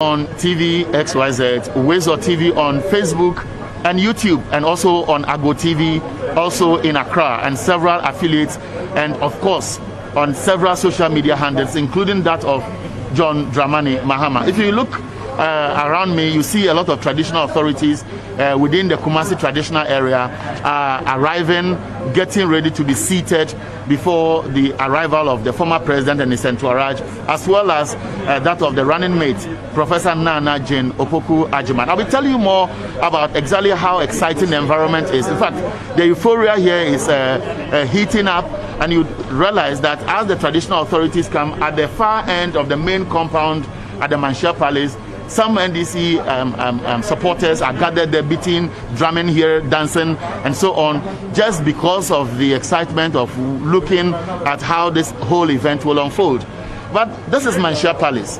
on TV XYZ, Wezo TV on Facebook and YouTube, and also on Ago TV, also in Accra, and several affiliates, and of course on several social media handles, including that of John Dramani Mahama. If you look around me, you see a lot of traditional authorities within the Kumasi traditional area arriving, getting ready to be seated before the arrival of the former president and his entourage, as well as that of the running mate, Professor Naana Jane Opoku-Agyemang. I will tell you more about exactly how exciting the environment is. In fact, the euphoria here is heating up, and you realize that as the traditional authorities come at the far end of the main compound at the Manshia Palace, some NDC supporters are gathered there, beating, drumming here, dancing, and so on, just because of the excitement of looking at how this whole event will unfold. But this is Manshia Palace.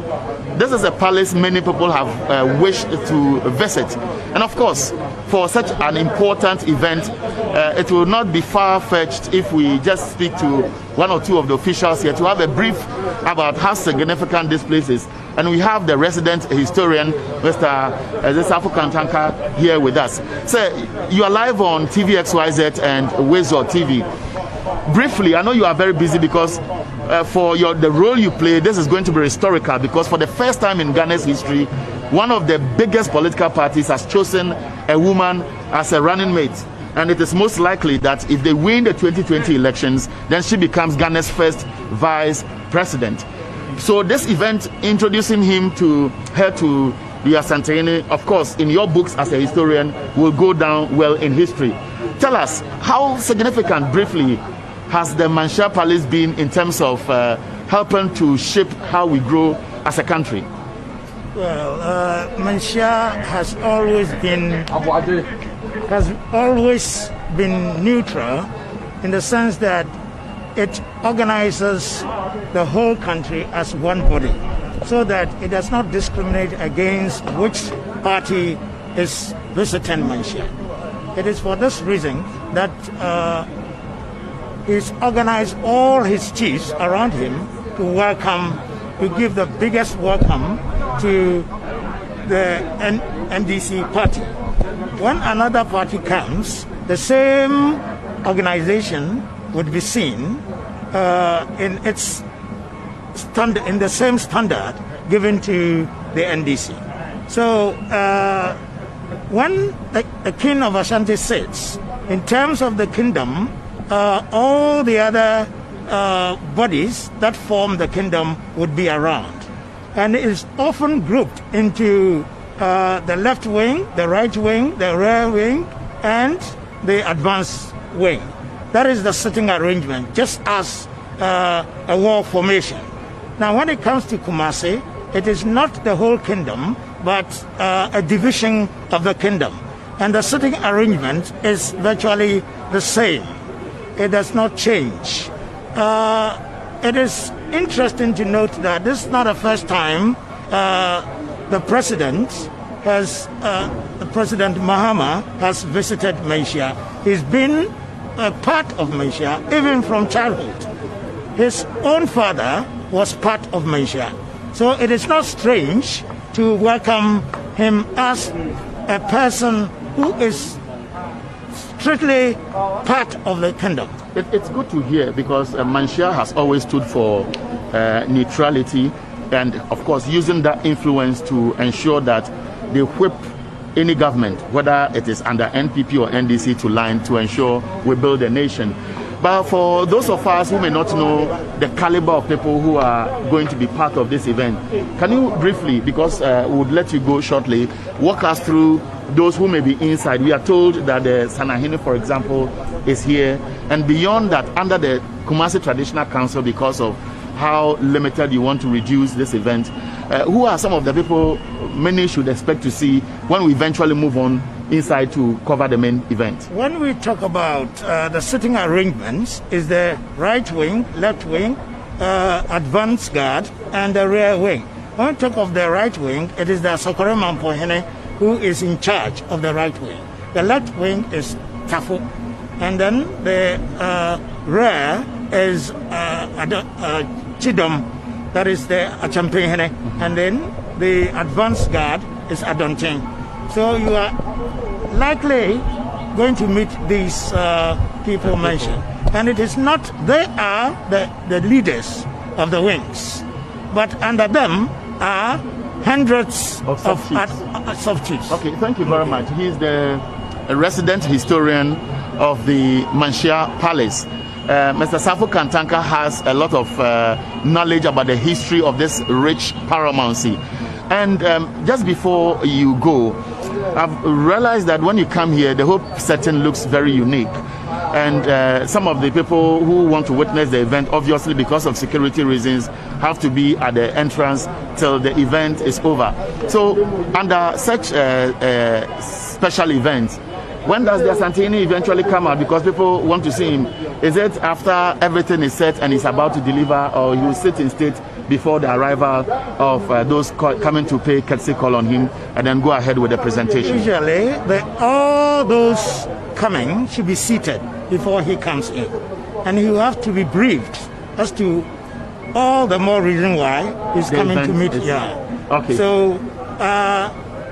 This is a palace many people have wished to visit. And of course, for such an important event, it will not be far-fetched if we just speak to one or two of the officials here to have a brief about how significant this place is. And we have the resident historian, Mr. Zesafu Kantanka, here with us. So, you are live on TV XYZ and Wezo TV. Briefly, I know you are very busy because for the role you play, this is going to be historical, because for the first time in Ghana's history, one of the biggest political parties has chosen a woman as a running mate. And it is most likely that if they win the 2020 elections, then she becomes Ghana's first vice president. So this event introducing her to the Asantehene, of course, in your books as a historian, will go down well in history. Tell us, how significant, briefly, has the Manshia Palace been in terms of helping to shape how we grow as a country? Well, Manshia has always been neutral, in the sense that it organizes the whole country as one body, so that it does not discriminate against which party is visiting Manshia. It is for this reason that he's organized all his chiefs around him to give the biggest welcome to the NDC party. When another party comes, the same organization would be seen in the same standard given to the NDC. So when the king of Ashanti sits, in terms of the kingdom, all the other bodies that form the kingdom would be around, and it is often grouped into the left wing, the right wing, the rear wing, and the advanced wing. That is the sitting arrangement, just as a war formation. Now, when it comes to Kumasi, it is not the whole kingdom, but a division of the kingdom. And the sitting arrangement is virtually the same. It does not change. It is interesting to note that this is not the first time President Mahama has visited Manshia. He's been a part of Manshia even from childhood. His own father was part of Manshia. So it is not strange to welcome him as a person who is strictly part of the kingdom. It's good to hear, because Manshia has always stood for neutrality, and of course using that influence to ensure that they whip any government, whether it is under NPP or NDC, to line to ensure we build a nation. But for those of us who may not know the caliber of people who are going to be part of this event, can you briefly, because we would let you go shortly, walk us through those who may be inside? We are told that the Sanahini, for example, is here, and beyond that, under the Kumasi Traditional Council, because of how limited you want to reduce this event, who are some of the people many should expect to see when we eventually move on inside to cover the main event? When we talk about the sitting arrangements, is the right wing, left wing, advance guard, and the rear wing. When we talk of the right wing, it is the Sokore Mampohene who is in charge of the right wing. The left wing is Tafu, and then the rear is Chidom that is the Achampehene, and then the advance guard is Adonchen. So you are likely going to meet these people mentioned. And it is not, they are the leaders of the wings, but under them are hundreds of sub-chiefs. Okay, thank you very much. He is the resident historian of the Manshia Palace. Mr. Safo Kantanka has a lot of knowledge about the history of this rich paramountcy. And just before you go, I've realized that when you come here, the whole setting looks very unique. And some of the people who want to witness the event, obviously because of security reasons, have to be at the entrance till the event is over. So under such a special event, when does the Asantehene eventually come out? Because people want to see him. Is it after everything is set and he's about to deliver, or he will sit in state before the arrival of those coming to pay courtesy call on him and then go ahead with the presentation? Usually, all those coming should be seated before he comes in. And he will have to be briefed as to all the more reason why he's coming to meet. Okay. So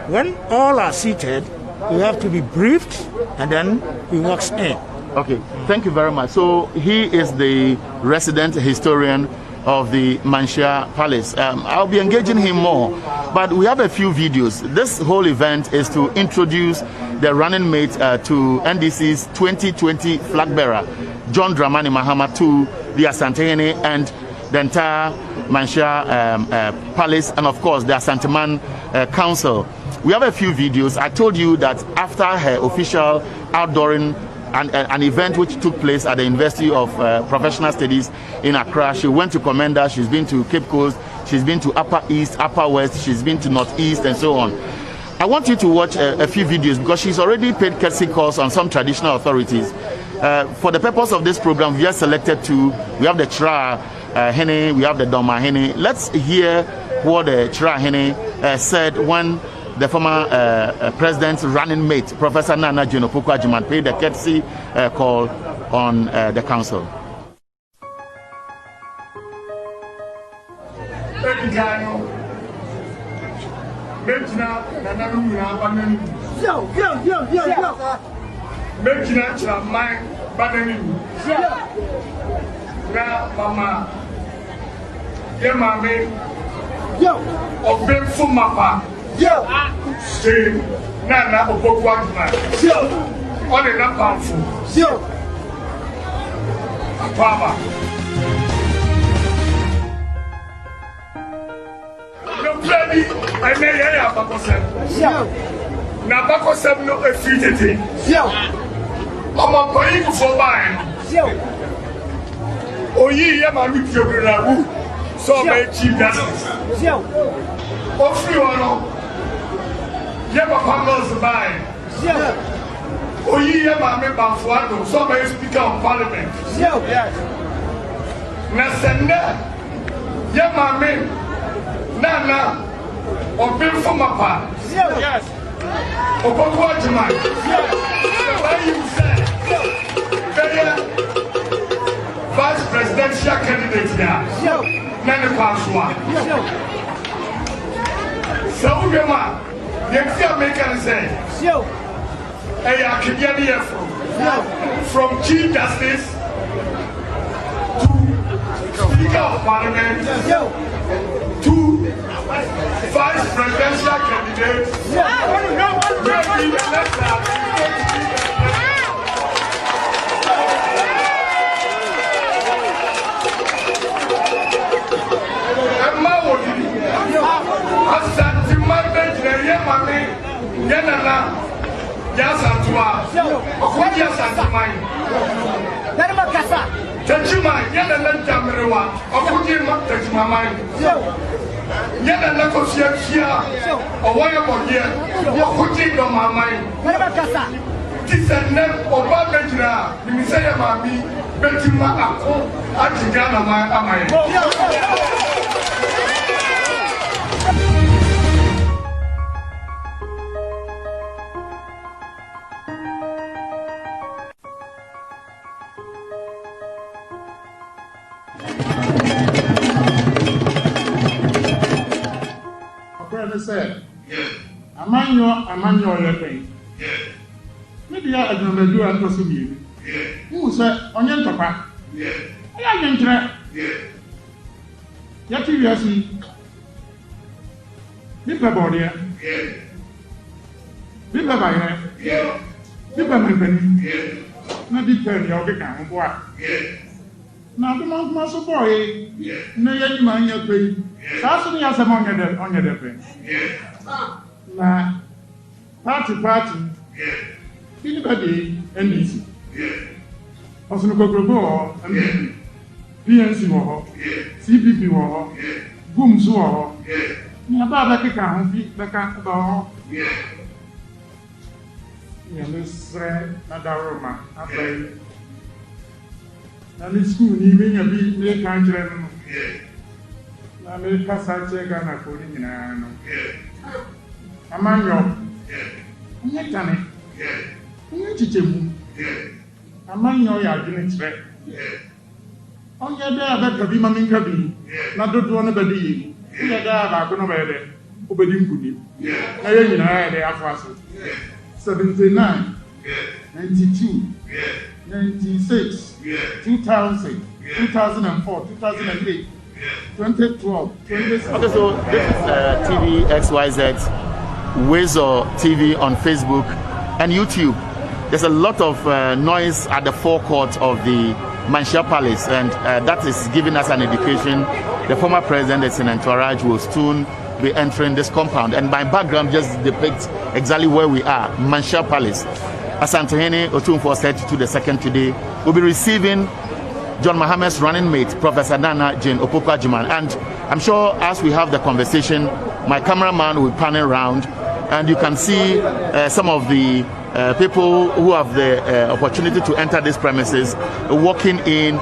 when all are seated, you have to be briefed and then he walks in. Okay, thank you very much. So he is the resident historian of the Manshia Palace. I'll be engaging him more, but we have a few videos. This whole event is to introduce the running mate to NDC's 2020 flag bearer, John Dramani Mahama, to the Asantehene and the entire Manshia Palace, and of course the Asanteman Council. We have a few videos. I told you that after her official outdooring an event which took place at the University of Professional Studies in Accra, she went to Commander, she's been to Cape Coast, she's been to Upper East, Upper West, she's been to Northeast, and so on. I want you to watch a few videos because she's already paid courtesy calls on some traditional authorities. For the purpose of this program, we have selected two. We have the Chira Hene, we have the Doma Hene. Let's hear what the Chira Hene said when the former president's running mate, Professor Naana Opoku-Agyemang, paid the courtesy call on the council. Say, Naana Opoku-Agyemang. On a powerful. Papa. No play, I may have Bakosem. Now Bakosem no defeated. I'm a going for mine. Oh, ye, Yamami Piograbu. So may cheap that. Oh, free one. Yema Pangos by Oyi Yema Member Fuado, somebody Speaker of Parliament. Nasenda Yema Mem Naana Otumfuo. Yes. Opoku-Agyemang. Why you say Vice Presidential candidate here? Nane Paswa. So Yema. The American say, from Chief Justice to Speaker of Parliament to Vice Presidential candidate. Yanana, Yasantua, Okudia Santamai, Nanamacasa, Tachuma, Yanana Jamarewa, Okudia Tachumamai, Yanana Kosia, or Wayabo here, Okudia Mamai, Nanamacasa, Tisane, or Babajra, Mimisaya Mami, Betima Ako, Atigana Amai. friend said, Amanyo, your thing. Maybe I don't know you and Kosubi. Who said, Onion Papa? I am trying. Yet you have seen Bippa body, Bippa by her, Bippa my penny, not depend your become boy. Now the monk must boy, no young man your pay. That's me as among on your defense. Now, party, anybody, NDC. Also, no go and PNC war, CPP war, Booms war. Near Baba can't back about. Yes, Nadaroma, after. And it's school, even a big lake country. I made Passage Ghana for the among your Yetani, Yetimu, among your units. On your day, I bet be Mammy Cabby, not do anybody. You are there, I don't know where they obeying good. I had the Afro 79, 92, 96, 2000, 2004, 2008, 2012, 2016. Okay, so this is TV XYZ, Wezo TV on Facebook and YouTube. There's a lot of noise at the forecourt of the Manshia Palace, and that is giving us an indication the former president and entourage will soon be entering this compound. And my background just depicts exactly where we are, Manshia Palace. Asantehene Otumfuo said to the second today, will be receiving John Mohammed's running mate, Professor Naana Jane Opoku-Agyemang. And I'm sure as we have the conversation, my cameraman will pan around and you can see some of the people who have the opportunity to enter these premises walking in.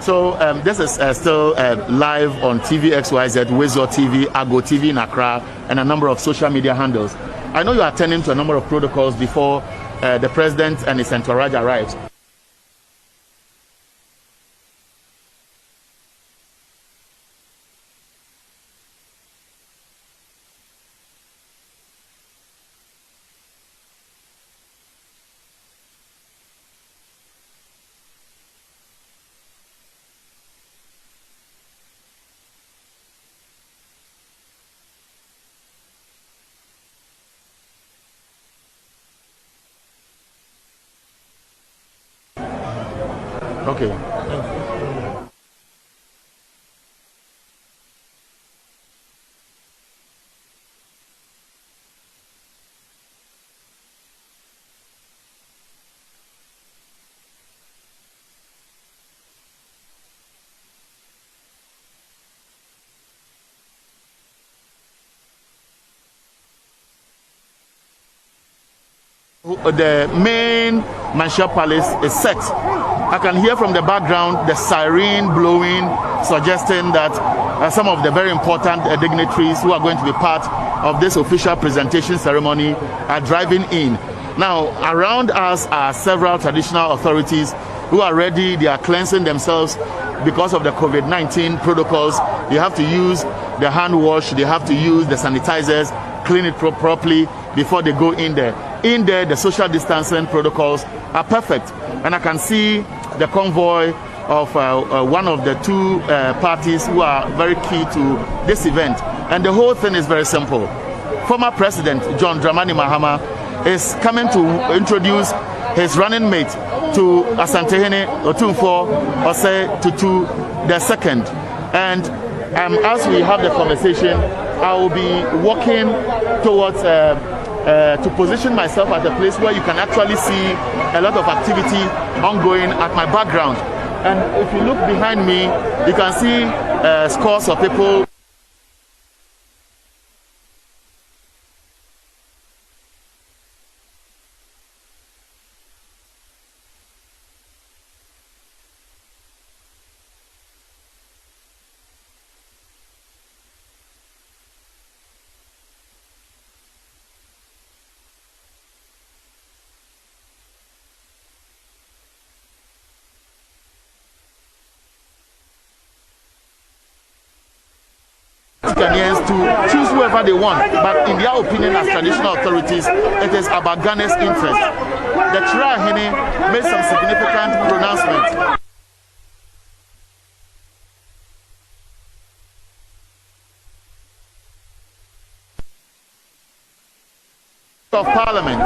So this is still live on TV XYZ, Wezo TV, Ago TV in Accra, and a number of social media handles. I know you are attending to a number of protocols before the president and his entourage arrives. Okay. The main Manshia Palace is set. I can hear from the background the siren blowing, suggesting that some of the very important dignitaries who are going to be part of this official presentation ceremony are driving in. Now, around us are several traditional authorities who are ready. They are cleansing themselves because of the COVID-19 protocols. They have to use the hand wash, they have to use the sanitizers, clean it properly before they go in there. In there, the social distancing protocols are perfect. And I can see the convoy of one of the two parties who are very key to this event. And the whole thing is very simple. Former President John Dramani Mahama is coming to introduce his running mate to Asantehene Otumfuo Osei Tutu the second. And as we have the conversation, I will be walking towards to position myself at a place where you can actually see a lot of activity ongoing at my background. And if you look behind me, you can see scores of people. Ghanaians to choose whoever they want, but in their opinion as traditional authorities, it is about Ghana's interest. The Chirahene made some significant pronouncements. Of Parliament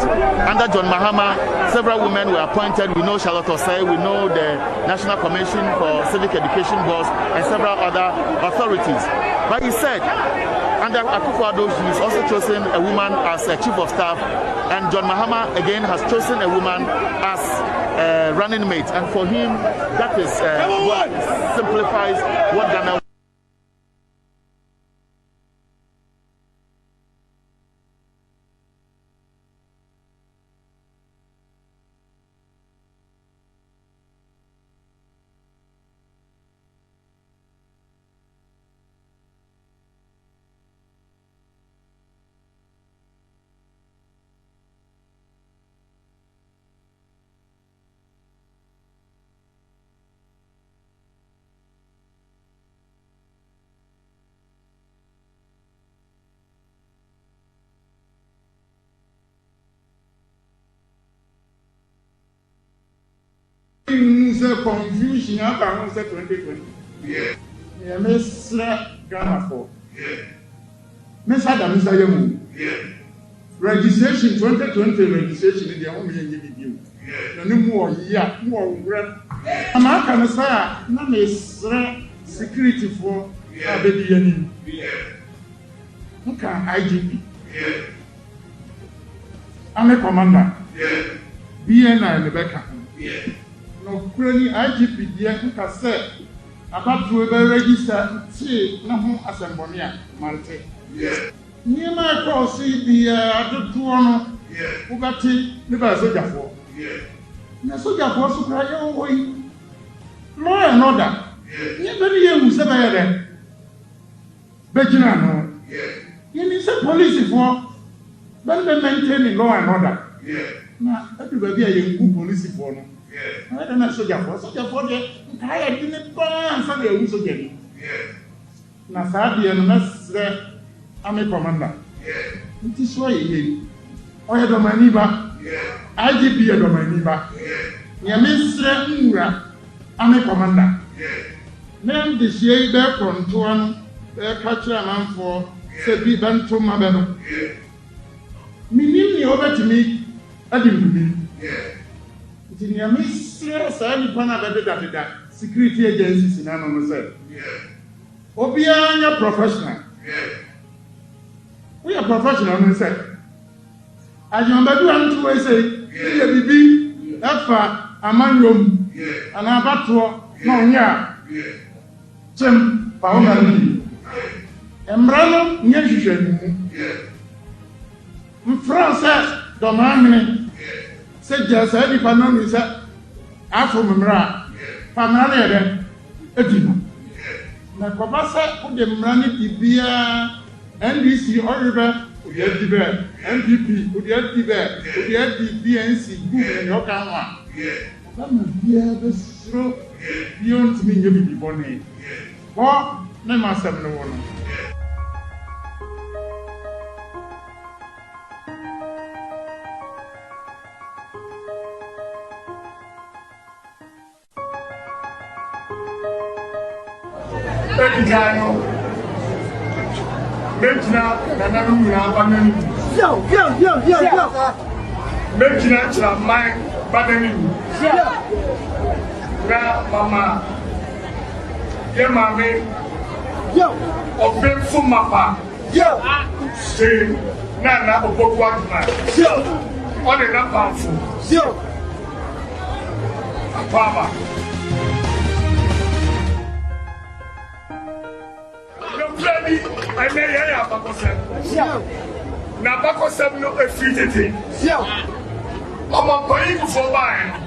under John Mahama, several women were appointed. We know Charlotte Osei, we know the National Commission for Civic Education Boards, and several other authorities. But he said, under Akufo-Addo, he's also chosen a woman as a chief of staff, and John Mahama again has chosen a woman as a running mate. And for him, that is what simplifies what Ghana. Confusion about 2020. Yeah, Miss Ghana for. Yeah, Miss Adam Sayamu. Yeah, registration 2020 registration in the home in the yeah, no more, yeah, more grand. American Sire, no Miss security for a baby. Yeah, okay, IGP. Yeah, I'm a commander. Yeah, BNI in the back. Yeah. No, currently IGP, dear, who said about to ever register, see, no more assembly, Malte. Yeah. Near my cross, see the other two on, who got it, the Basoja for. Yeah. The soldier for supply your way. Law and order. Yeah. You very young, who's ever there. Bejinano. Yeah. You need some police for, but they maintain law and order. Yeah. Now, everybody a young police for no. I don't know soldier for the entire didn't burn for the use again. Nasabi and Master Army Commander. It is why he or a domaniba. IGP a domaniba. Near Mr. Ingra Army Commander. Name the shade back from Tuan, their catcher man for Sebi Bantu Mabeno. Meaning over to me, I didn't mean. The Ministry Sani Pana security agencies in Anna. Obianya professional. We are professional, we say. As you do and say, Bibi, Efa, Amandum, and Abatwa, Nonya, Tim, Paomani, Embrano, Nyashu, France, Domani. Said just any panon is Afro Mra, Pamana, Edina. Nakobasa put the Mrani Tibia, NDC, Oliver, Udiadiver, MPP, Udiadiver, Udiadi, good and Yokama. Come here, the stroke beyond me, you be born. Or, no master, no one. Ekigano Mejina Naana Muna Banani. Yo. Mejina Chira Mai Banani. Na Mama Ye Mame. Yo. Obe Fumapa. Yo. Say Naana Opoku-Agyemang. Yo. On the Napanfu. Yo. Apama. I may have a person. Now, Bakosam no a free thing. I'm a paying for mine.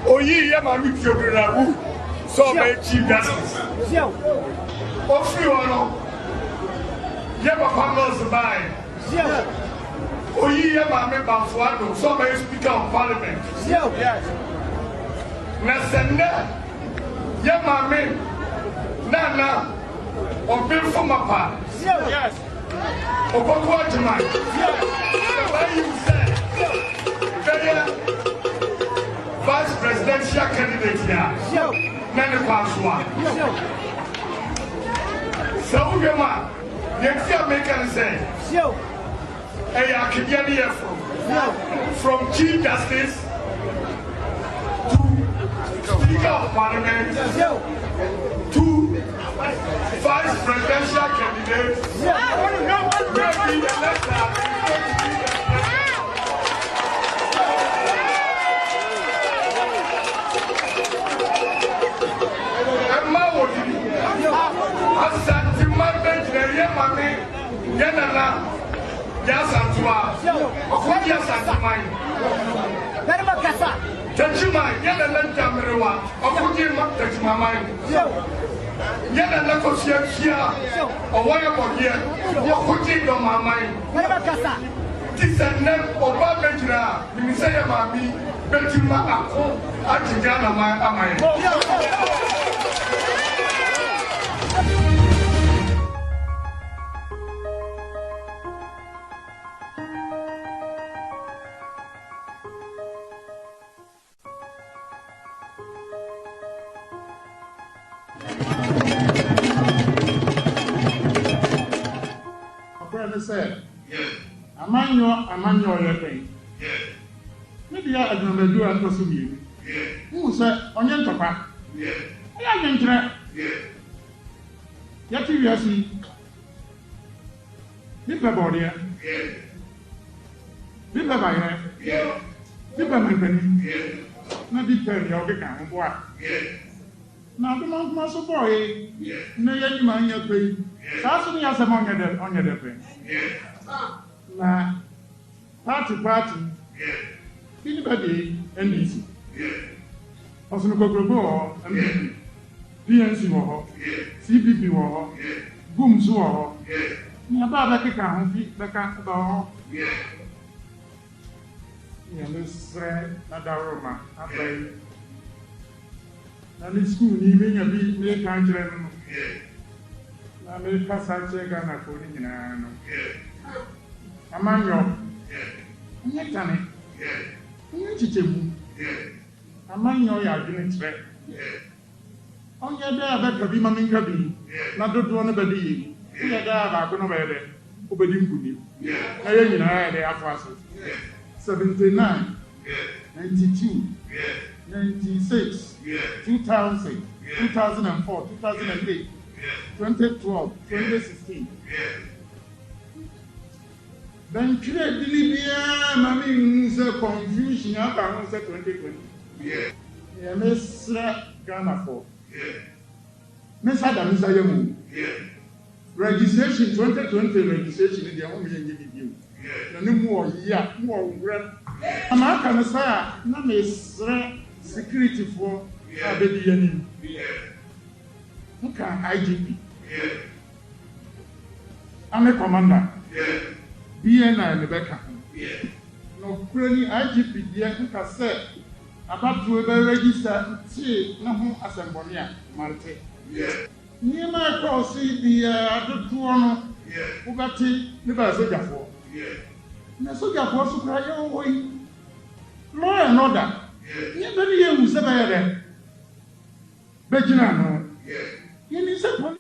Oh, ye, I'm a rich of so may cheap that. Oh, free one. Yama Pangos buy. Oh, ye, I'm a member of one, so may speaker of parliament. Nasenda, Yama men, Naana, or Bill from my part. Yes. Opoku-Agyemang. Where you say, vice presidential candidate here. None of us. So, Yama, the American say, hey, I can get here from Chief Justice to Speaker of Parliament to vice presidential candidate. Maybe the letter. Said, Amanyo, your thing. Maybe I don't know you and Osei. Who said, on your papa? I am in Yet you see, Bippa body, Bippa by her, Bippa my penny, not be tell you, okay, boy. Now the month must boy, no, you mind your pay. That's me as among on your defense. Now, party, anybody, NDC. Also, no go and PNC war, CPP war, Booms war, near Baba can the cat. Yes, Nadaroma, and the school, leaving a bit, make country. America Sache Ghana for Nina. Amanyo, Yetani, Yichimu, Amanyo, ya didn't sweat. On your day, I bet be Mammy Kabi, not to one of the day. We are there, I don't know where they obeying good. I had the Afras 79, 92, 96, 2000, 2004, 2008. 2012, 2016. Then create Libya, Mammy, confusion about 2020. Yeah, Miss Ghana for. Miss Adam is a young registration 2020 registration in the home in you. No more, yeah, more grand. American say, no Miss security for a baby. Okay, IGP. I'm a commander. BNI in the back. No, currently IGP, the Anka said about to register, see, no assembly, Malte. Near my cross, see the other two on Ubati, the Basoja for. The Soja for Suprayo away. Law and order. Never you was ever there. Bejana. You need some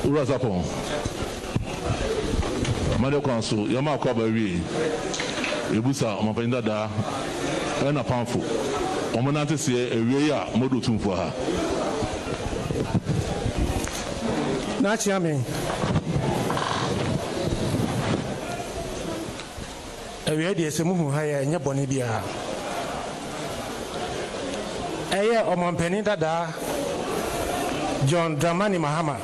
Urazapon. Mother Council, Yama Kabawi, Ebusa, Mapenda, and a powerful. Omanati say a real Modutum for her. Nachiami. A ready as a movie higher in your bonibia. Aya Oman Dada John Dramani Mahama.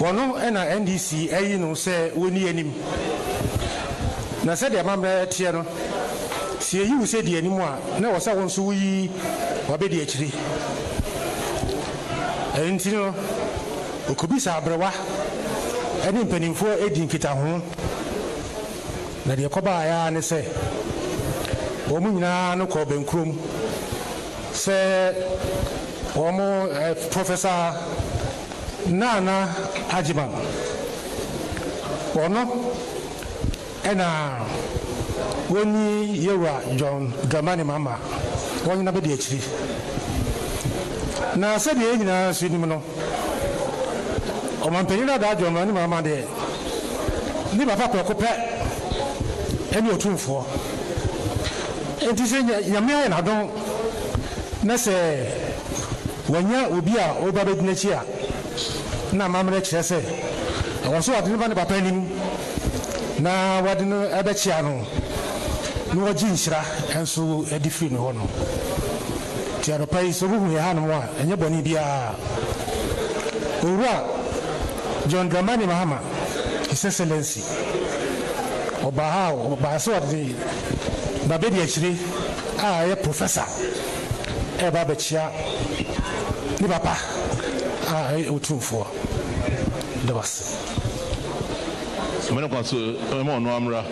One and a NDC, a no say, we need him. Na said the mamma Tiano. See you said the anymore. No, so on so we obey actually. And you know, Ukubisa Brawa, and in penning for aiding Kitahon. Nadia Kobaya and say, Omuna no Coben Krum. Say, Omo Professor Naana Agyemang. Ono, and when you were John Dramani Mama, one number DHD. Now, said the Agina Sinimono. Oman Penina da John Mama de Niba Papa Copet and Otumfuo. It is in Yamia and I don't Nesse when ya will be a over Netia. Now, Mamma say, I was so I didn't want to penning. Now, what do you know about Chiano? No Jinsra and so a different one. Tiano Pay so we had one and your bonibia. Ura John Dramani Mahama, His Excellency. Obaha, Obaso, the Babedi actually, a professor. A Babachia, Nibapa, Otumfuo. There was. When I go to Amra,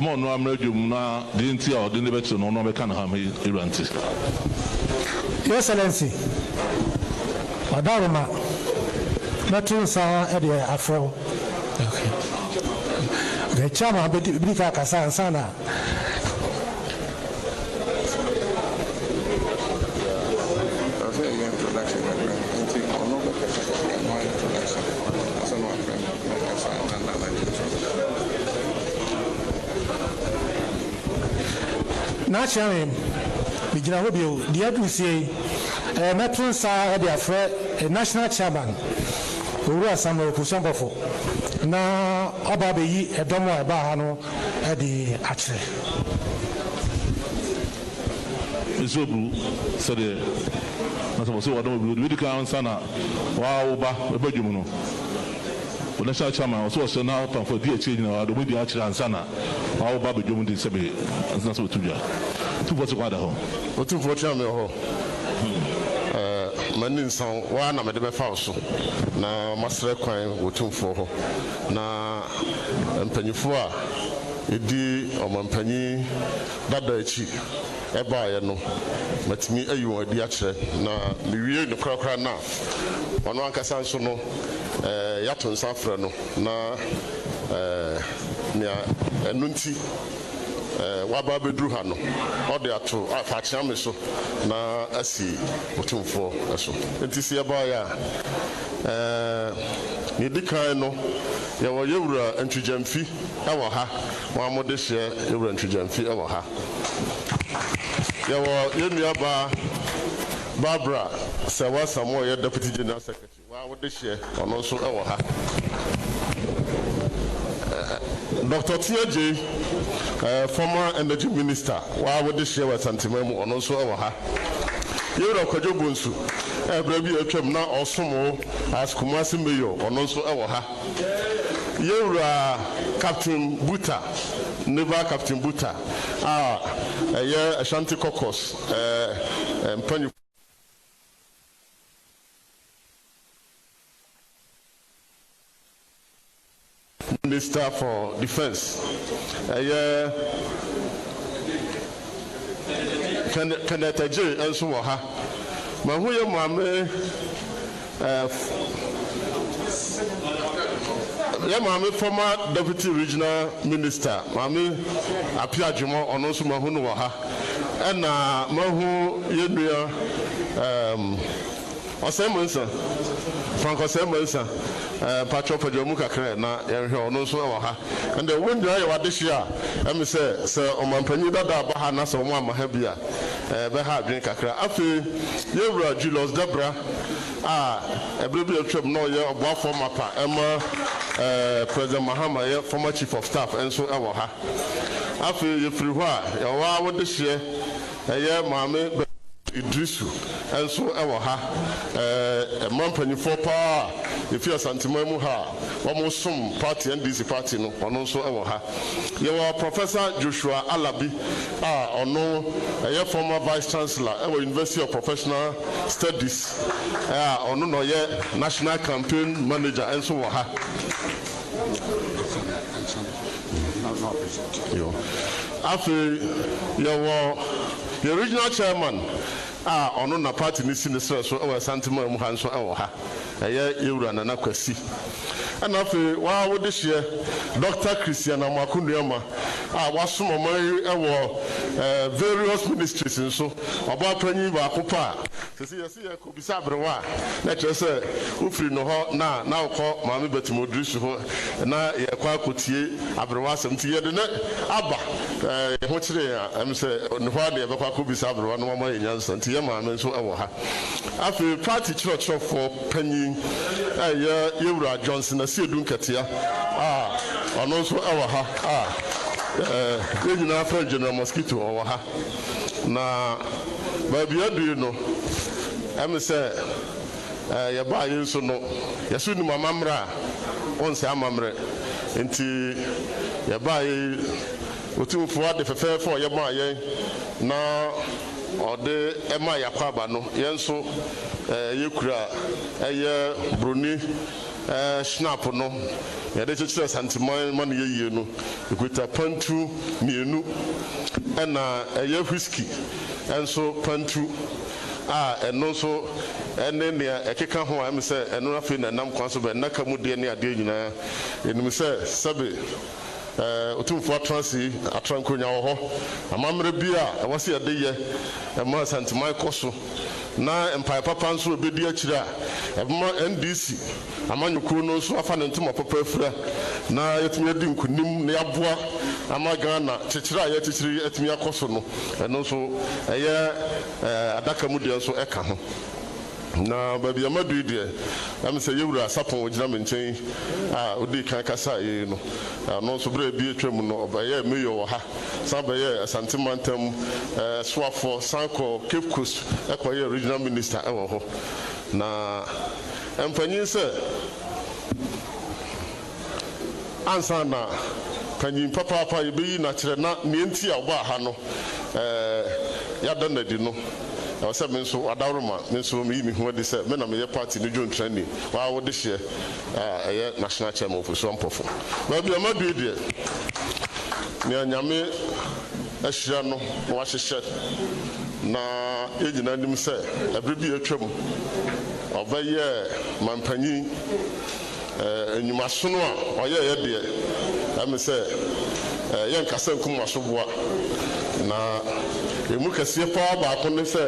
no, I'm ready. Didn't see or didn't bet to no can have me Irantis. Your Excellency, Madame, not too sour at the Afro. The Chama Bika Kasan Sana. Naturally, begin to be the other say, Metron Sa, their friend, a national chairman, who was some of Pusambafo. Now, Obabi, a domo Bahano, at the Archery. It's so blue, so the I don't really count Sana, wow, a Bergumuno. When national chairman was also now for DH, the media Archer and Sana. How Babu Jum did say, and that's what to do. Two was a water home. Otumfuo Chameo, Manin Song, one of the Fauso, now Master Quine, Otumfuo, now Pennyfua, Edi or Mampany, Dadachi, Ebayano, but me a you are the Archer, now the real the crowd now. One Cassan Sono, Yaton Safrano, now. Nunti waba bedru ha no ode ato afachiame so na asi Otumfuo so enti se ba ya ni dikan no ye wo yewura ntujamfi e wo ha wa mo de hye yewura ntujamfi e wo ha ye wo yenua ba Barbara Sewa Samuel ye deputy general secretary wa wo de hye ono so e wo ha Dr. T.J., former energy minister, why would this share with Santimemu and also our ha? You're a Kajobunsu, a baby a chum now also more as Kumasi Mayo and also our ha. You're Captain Buta, never Captain Buta. A year Ashanti Caucus, and Penny. Minister for Defense. Kenneth J. and so ha. Mahuya Mame Mame former Deputy Regional Minister, Mame Opoku-Agyemang and also Mahunu ha. And Mahu Yenuya Osei Monsa Frank Osei Monsa Patrol Pajomu kakra na yɛhwɛ ɔno nso wɔ ha and the wind ya wɔ this year ɛmi sɛ ɔmanpanyin dada aba ha na sɛ ɔmo ama ha bi a bɛha adwene kakra afei yɛwura Julius Debra a ɛbere bi atwam na ɔyɛ ɔboafoɔ mapa ɛma President Mahama yɛ former chief of staff nso ɛwɔ ha afei yɛfiri hɔ a yɛwɔ awɔ this year ɛyɛ maame Idrisu enso ewo ha mampanyifo pa efi asantima mu ha wo som party NDC party no ono nso ewo ha yewo Professor Joshua Alabi ono former vice chancellor ewo University of Professional Studies ono no ye national campaign manager enso wo ha after yewo the original chairman ono na party ni sinistra so e santima mu ha nso e wo ha ewura Nana Kwasi ana fe wa wo de hye Dr. Christian Amakunuama wasom omai e wo various ministries nso oba panyi ba kopa sesi yesi ya ko bisa abrewa na kire se ufiri no ho na ukọ maame Betimodrisu ho na ye kwa akotie abrewa asem ti ye de ne aba ho kire ya em se ne ho de ye bekwa ko bisa abrewa no mama yenyansa nti ye maame nso e wo ha afi party church for panyi yewura Johnson na siedun katia ono nso e wo ha nyina fra General Mosquito o ha na ba bia du no em se ye ba yin so no yesu ni mamamra on se amamre enti ye ba yi Otumfuo de fefefo ye ma yen na ode ema yakwaba no yenso yekura eye broni snap no ya de chechire santiman man yeye no ekuta pantu mienu na eye whisky enso pantu eno so ene ne ekeka ho am se eno afi na nam kwan so be naka mu de ne ade nyina enim se sabe Otumfuo transi atrankonya wo ho amamre bi a wose ade ye ma santiman koso na empire papa nso obedi akira ebma NDC amanyukuru no nso afa ntoma papa afura na yetumi adi nkunim na yaboa amagana chechira ya chechiri etumi akoso no eno nso eye adaka mu de nso eka ho na baby amadu de am say yewura sapon ogina menchen odi kan kasa ye no no so bra bi atwam no obaye meyo wo ha sabaye asantimantam swafo sanko Cape Coast ekoye regional minister ewo ho na empanyin se ansa na panyin papa yebeyi na kire na nienti a oba ha no yada na di no I said, Minso, Adaruma, Minso, me who they said, men of your party, the June training, while would this year, a national chairman for some perform. Maybe I'm not doing it. Nyame, a shiano, wash a shirt. Na, agent and him say, a baby a trouble. Over here, Mampani, and you must know, or yeah, dear. I may say, young Cassan Kumasubwa. Na emuka sie pa ba ko ne se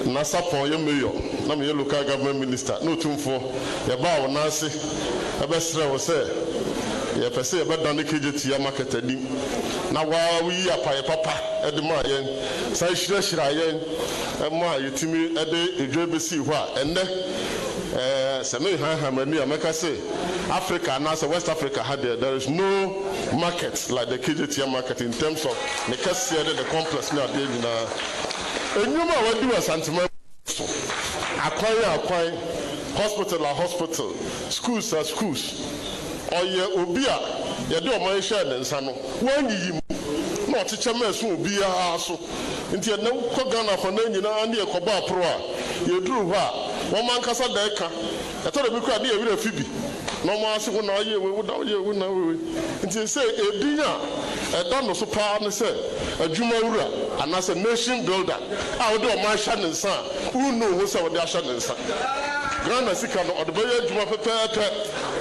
na sapon ye mayor na me local government minister no Otumfuo ye ba wo na ase e be sere wo se ye pese ye be dan ne KJT ya market adim na wa wi apaye papa e de ma yen sa hira yen e ma yetimi e de edwe be si ho a enne se me han mani ameka say Africa and also West Africa there is no market like the KJT market in terms of the cashier the complex now there na enyuma we do asantima akwai hospital schools are schools oye obi a ye de o man share ne nsa no wanyiyi mu na oteche meso obi a so nti na ko Ghana for na nyina ande ekoba apro a ye duru ho a wo man kasa da eka etoro bi kwa de ewira fibi no mo ase wo na ye we da ye wo na we nti say edinya da no so pa ne say adwuma wura anase nation builder a wo de o man sha ne nsa who know who say wo de sha ne nsa Ghana sika no odebe ye adwuma pepete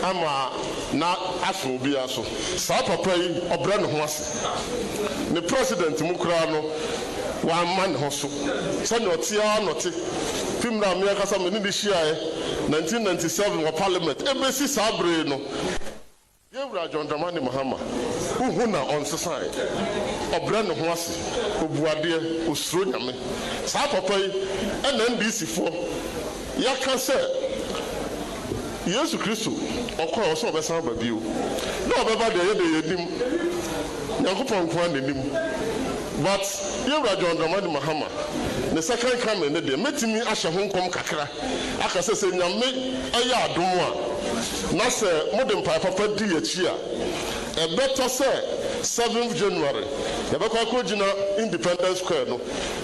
ama na aso obi aso sa papa yi obra ne ho ase ne president mu kura no wa man ho so se no tia no te film na me akasa me ni de hia 1997 wa parliament ebesi sabre no yewura John Dramani Mahama uhu na on society obra ne ho ase obuade osuro nyame saa papa yi NDC fo yaka se Yesu Kristo okwa oso obesan ba bio na obeba de ye de yedim Yakupon kwa nenim but yewura John Dramani Mahama the second coming ne de metimi ahye ho nkom kakra aka se nyame aya adom a na se modern papa di achi a better say 7th January yabekwa ko gina Independence Square no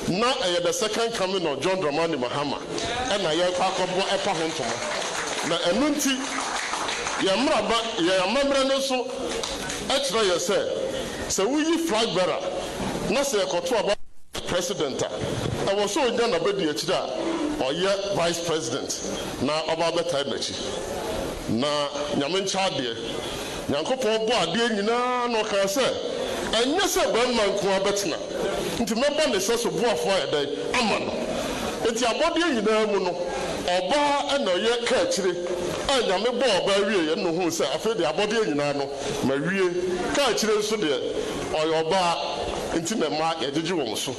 na the second coming of John Dramani Mahama na ye kwa kobo epa ho ntomo na enunti ya mraba ya mamre no so etra ye se we flag bearer na se ekoto aba president I was so done a bit or yet vice president na oba beta mechi na nyame chade nyankopon bo ade nyina no ka se enye se ban man ko abetna nti meba ne se so bo afo edai ama no nti abode nyina mu no oba na ye ka akire anyame bo oba wie ye no hu se afi de abode nyina no ma wie ka akire so de oyoba nti na ma yediji won so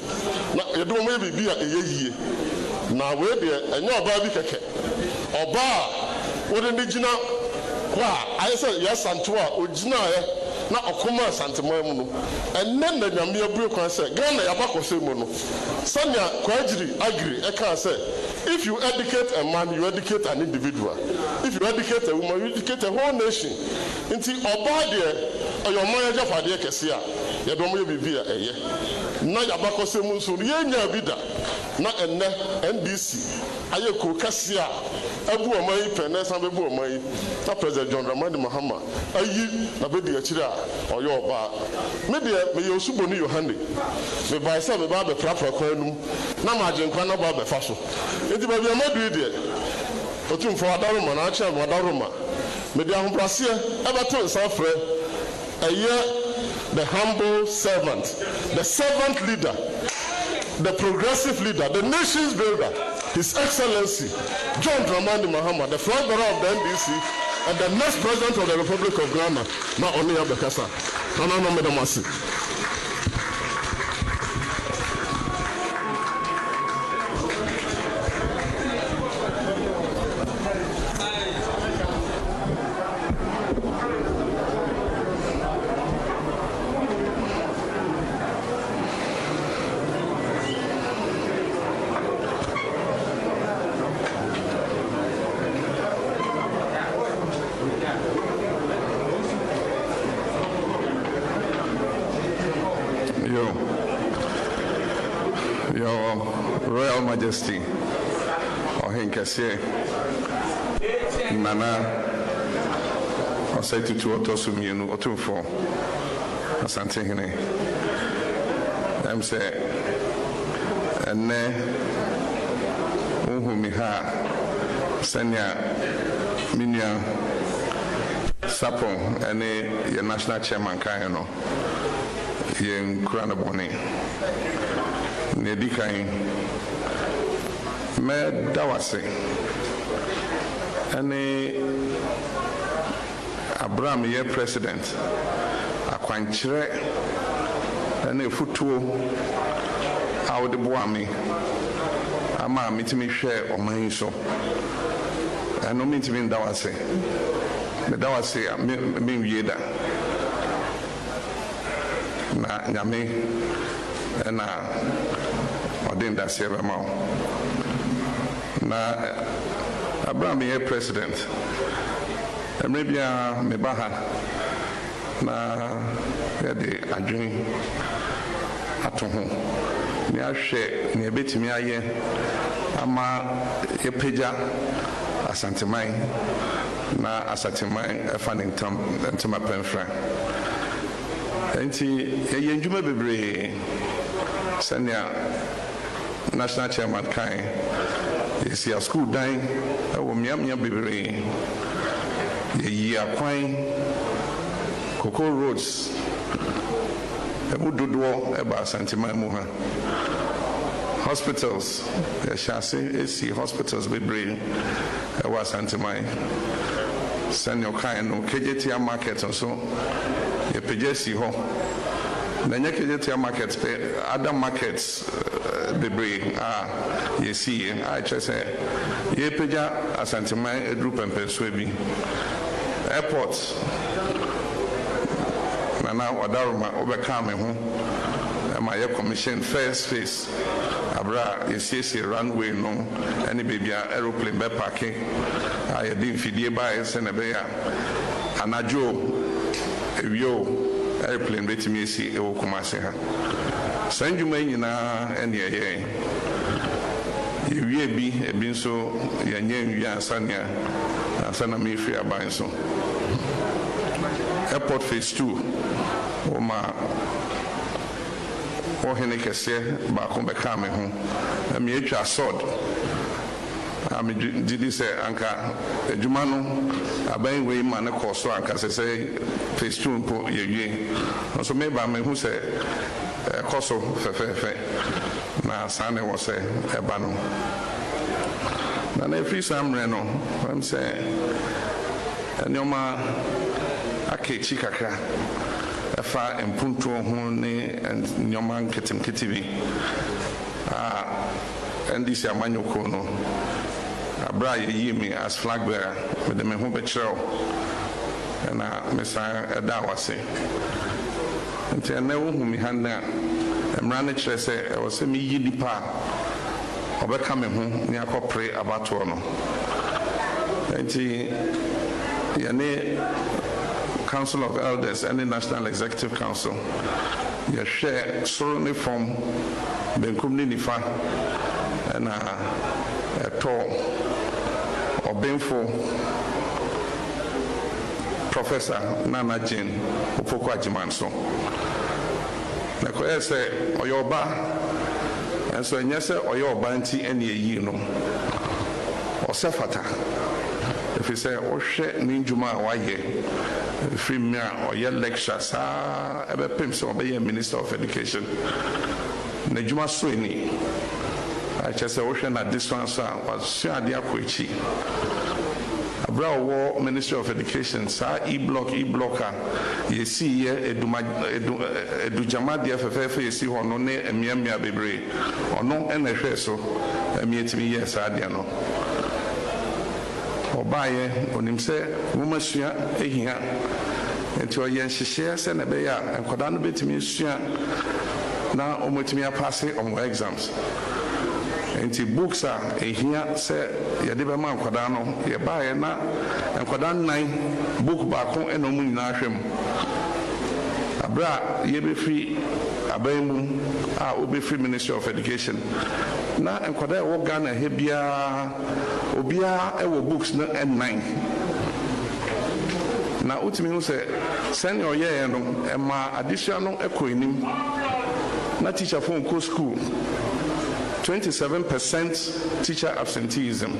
na yedo mo bibi a eyeyie na we de enye oba bi keke oba wode ne gina kwa ayese yasanto a ogina ye na okoma santemon mu no enne na nyame abue kwan se Ghana yabakose mu no sanya kwagiri agri e kan se if you educate a man you educate an individual if you educate a woman you educate a whole nation nti oba de oyomo ya jafade kese a yedo mo bibi a eye na yabakose mu so ye nya bida na enne NDC aye ko kase a abu oman penesa be bu oman na President John Dramani Mahama ayi na be di akire a oyo oba me de me ye osuboni Yohane me ba se me ba be prapra kwanum na ma agenkwa na ba be fa so enti ba bi amadu de Otumfuo adaroma na acha mo adaroma me de ahombrase e ba to nsa frɛ eye the humble servant, the servant leader, the progressive leader, the nation's builder, His Excellency John Dramani Mahama, the flag bearer of the NDC and the next president of the Republic of Ghana. Now only Abekasa. No, Madam Masi. Your Royal Majesty, Ohenkese, Naana, Osei Tutu Otosumienu, Otumfuo, Asante Hene. I'm say, ene uhumiha senya minya sapon ene ye national chairman kan no ye nkura na bone ne dikan me dawase ene Abraham ye president akwankyere ene futuo awde boami ama mitimi hwe oman so eno mitimi ndawase me dawase me wieda na nyame na odinda sebe ma na Abraham ye president emrebia me baha na yede adwin ato ho ni ahwe ni ebetimi aye ama yepeja asanteman na asanteman efanentam ntama penfra enti ye ndwuma bebre senia national chairman kan is your school dan ewo miamia bebre ye yi akwan Cocoa roads emudodo eba asanteman mu ha hospitals, AC hospitals be bring was anti-mine. Send your kind of KJTR market or so. You pay JC home. Then you KJTR markets pay other markets be bring. You see, I just say, you pay as anti-mine a group and persuade airports. Now, Wadaruma overcome home. My commission first phase. Abra, you see, runway no, any baby aeroplane by parking. I didn't feed you by send a bear. And I Joe, airplane waiting me see a wokumase. Send you may na any year. You will be a bin so your name, you are Sanya, and Sana me free buying so. Airport phase 2. Oma ohene kese ba ko be ka me ho me atwa sword am didi se anka adwuma no aban we ma ne ko so anka se phase 2 mpo yewie so me ba me hu se ko so fe na sane wo se e ba no na free samre no am se anyoma akechi kakra afa empunto ho ne nyoma nketemketebi ndisi amanyoko no abra ye me as flag bearer with the me ho be chero na mesa eda wase nti na wo hu mi handa emra ne kire se e wo se mi yi nipa obeka me ho ni akopre abato no nti yane Council of Elders and the National Executive Council. You share solely from Benkumni Nifa and a tall or Benfo Professor Naana Opoku-Agyemang. So, the Koya say, Oyoba, and so, yes, Oyoba anti any year no or Sefata. If you say, oh, shit, Ninjuma, why ye? Free me or your lectures, ever pimps or be a Minister of Education. Nejuma Sweeney. I just say, ocean at this one, was Shadia Kuichi. A brow war Ministry of Education, sir, e-blocker, ye see here, Edujama, the FFF, you see, or no, and Miamia Bebre, or no, and a so, and me to me, yes, Adiano. Obaye onimse womasua ehia enti oyen hihye se na be ya enkoda no betimi sua na omotimi apase on exams enti books a ehia se yede be ma enkoda no ye baye na enkoda nan book ba ko eno mu nyina hwem abra ye be free abamu a obe free Ministry of Education na enkoda wo Ghana hebia obia ewo books na n9 na utimi hu se senior year no ema additional ekonim na teacher for co school 27% teacher absenteeism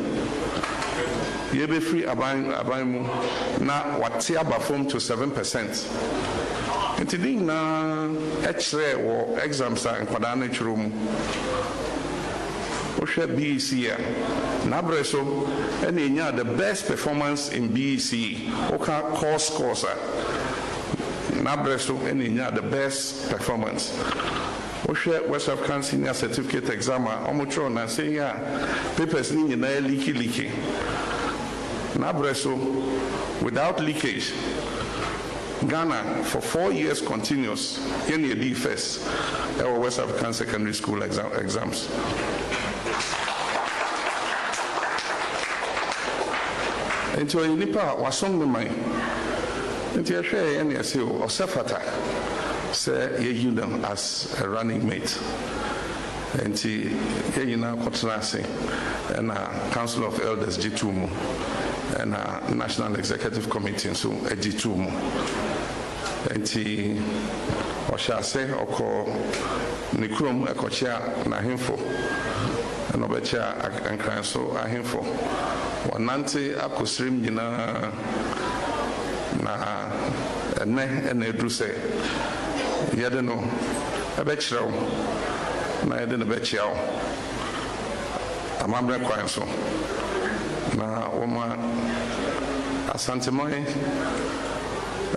ye be free aban mu na wate aba form to 7%. Intending na X-ray or exams are in Kodana room. Osha BEC Nabreso and the best performance in BEC. Oka course Nabreso and the best performance. Osha West African Senior Certificate Exam. Omutron and say papers in leaky. Nabreso without leakage. Ghana for 4 years continuous in the DFS our West African secondary school exams. Into a nipa wasong the mind. Into a share any SEO or Sefata say you them as a running mate. And you now Kotanasi and Council of Elders G2 and National Executive Committee so a G2 enti oshase oko nikrom ekochia na hemfo na obecha ankran so ahemfo wanante akosrim nyina na ene edu se yede no ebechrew na yede no bechiaw amambre kwan so na woma asanteman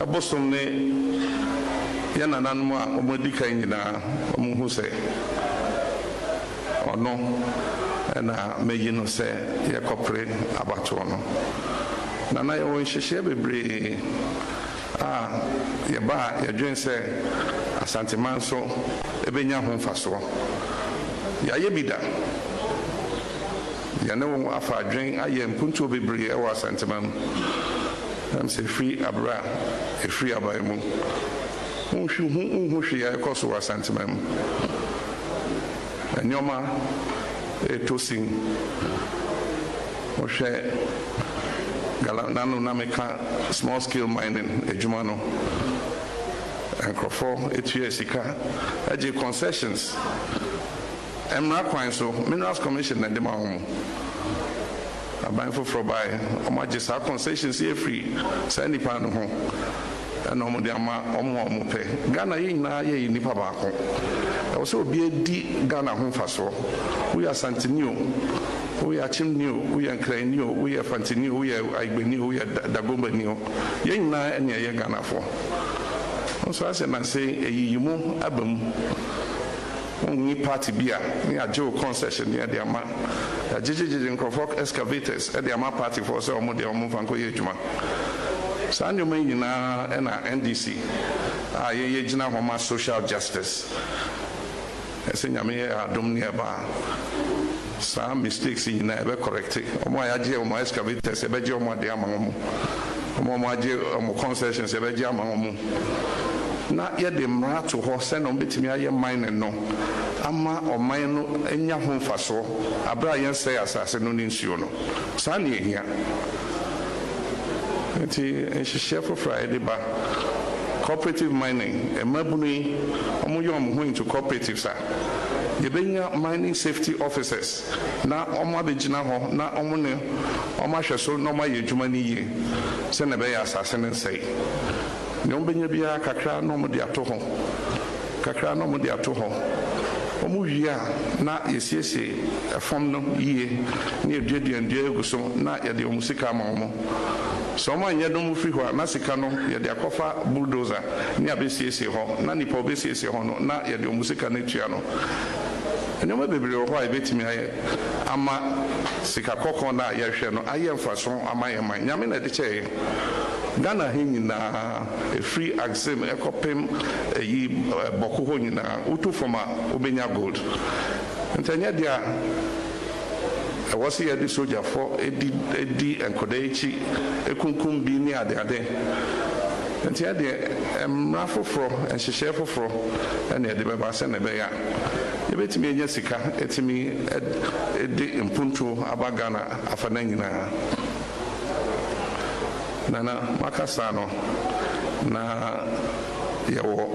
abosom ne yana nanum a omodi kan nyina omuhu sɛ ɔno na meyi no sɛ yɛkɔpere abatoɔ no nana yɛwɔ nhyehyɛ bebree a yɛba a yɛdwen sɛ asanteman so ɛbɛnya ho mfasoɔ yɛayɛ bi da yɛne wo afa adwen ayɛ mpuntuo bebree ɛwɔ asanteman mu nam sɛ firi abra a ɛfiri aban mu wonhu hwee a ɛkɔ so wɔ asanteman mu nneɔma ɛtɔ sin wohwɛ galanano na meka small scale mining adwuma no nkurɔfoɔ ɛtua sika agye concessions mmara kwan so minerals commission na de ma ho aban foforɔ bae ɔmagye saa concessions yɛfiri saa nnipa no ho ɛna ɔmode ama ɔmo a ɔmo pɛ ghana yɛ nyinaa yɛyɛ nnipa baako ɛwɔ sɛ obi adi ghana ho mfasoɔ woyɛ asanteni o woyɛ akyemni o woyɛ nkranni o woyɛ fanteni o woyɛ aigbani o woyɛ dagombani o yɛn nyinaa ɛne ɛyɛ ghanafoɔ nso asɛ nanse ɛyiyi mu aba mu wonyi party bi a ne agye wo concession ne ɛde ama agyegyegyegye nkurɔfoɔ excavators ɛde ama partyfoɔ sɛ ɔmo deɛ ɔmo mfa nkɔyɛ adwuma saa nneɛma yi nyinaa ɛna ndc a yɛyɛ gyina hɔ ma social justice ɛsɛ nyame yɛ adom ne ɛbaa saa mistakes nyinaa ɛbɛ correcte ɔmo a yɛagye ɔmo excavators ɛbɛgye ɔmo ade ama ɔmo ɔmo agye ɔmo concessions ɛbɛgye ama ɔmo na yɛde mmara to hɔ sɛ na ɔmbɛtumi ayɛ mining no ama ɔman no anya ho mfasoɔ abere a yɛnsɛe asase no ne nsuo no saa ne ɛhia nti nhyehyɛ foforɔ a yɛde ba cooperative mining mmabunu yi ɔmoyɛ ɔmo ho into cooperatives a yɛbɛnya mining safety officers na ɔmo abɛgyina hɔ na ɔmo ahwɛ so na ɔmo ayɛ adwuma no yie sɛ na ɛbɛyɛ asase no nsɛe ne ɔmbɛnya biara kakra na ɔmo de ato hɔ kakra na ɔmo de ato hɔ ɔmo wie a na yɛsiesie ɛfam no yie na yɛduadua ndua egu so na yɛde ɔmo sika ama ɔmo sɛ ɔmo anyɛ dɔm firi hɔ a na sika no yɛde akɔfa bulldozer ne abɛsiesie hɔ na nipa ɔbɛsiesie hɔ no na yɛde ɔmo sika no atua no nneɛma bebree wɔ hɔ a yɛbɛtumi ayɛ ama sika kɔkɔɔ no a yɛhwɛ no ayɛ mfaso ama yɛ man nyame na ɛde kyɛɛ ghana ha nyinaa ɛfiri axim ɛkɔpem ɛyi bɔko hɔ nyinaa wotu fam a wobɛnya gold ntɛnyɛ deɛ a ɛwɔ sɛ yɛde sogyafoɔ ɛdi nkɔda akyi ɛkunkum bi ne adeade nti ɛdeɛ mmara foforɔ nhyehyɛ foforɔ ɛne yɛde bɛba sɛ na ɛbɛyɛ a yɛbɛtumi anya sika ɛtumi ɛde mpuntuo aba ghana afa na nyinaa nana makasa no na yɛwɔ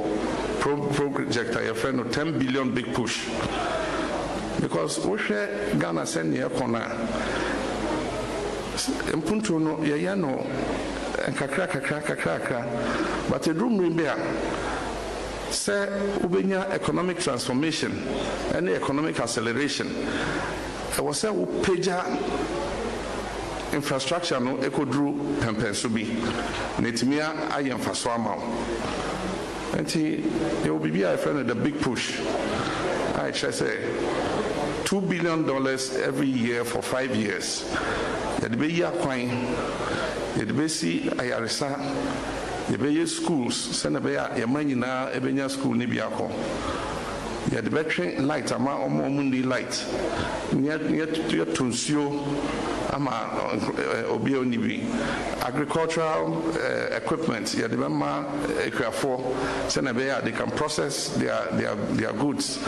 project a yɛfrɛ no 10 billion big push because wohwɛ ghana sɛneɛ ɛkɔ no a mpuntuo no yɛyɛ no nkakrakra but ɛduru mmere bi a sɛ wobɛnya economic transformation and economic acceleration ɛwɔ sɛ wopagya infrastructure no ɛkɔduru pɛmpɛnso bi na ɛtumi ayɛ mfaso ama wo nti yɛwɔ biribi a yɛfrɛ no the big push a ɛkyerɛ sɛ $2 billion every year for 5 years yɛde bɛyi akwan yɛde bɛsi ayaresa yɛbɛyɛ schools sɛnɛ bɛyɛ a yɛma nyinaa ɛbɛnya school ne bi akɔ yɛde bɛtwe light ama ɔmo ni light yɛto nsuo ama obi a ɔni bi agricultural equipment yɛde bɛma akuafoɔ sɛnɛ bɛyɛ a they can process their goods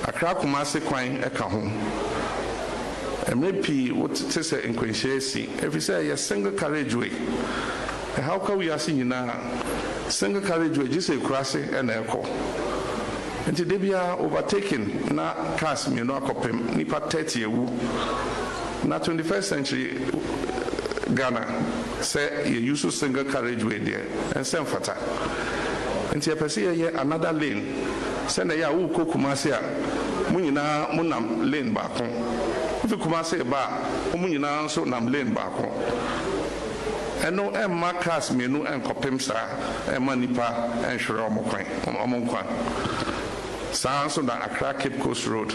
akra Kumasi kwan ɛka ho mmerɛ pii wote sɛ nkwanhyia asi ɛfiri sɛ yɛ single carriageway how can we see nyinaa single carriageway gye sɛ kurase ɛna ɛkɔ nti de bia overtaking na cars mmienu akɔpem nipa 30 ewu na 21st century Ghana sɛ yɛ use single carriageway deɛ ɛnsɛ mfata nti yɛpɛ sɛ yɛyɛ another lane sɛ na yɛ a wokɔ Kumasi a mo nyinaa mo nam lane baako If you come and say ba nyinaa nso nam lane baako ɛno ɛmma cars mmienu ɛnkɔpem saa ɛmma nipa ɛnhwere ɔmo nkwa saa nso na Accra Cape Coast Road,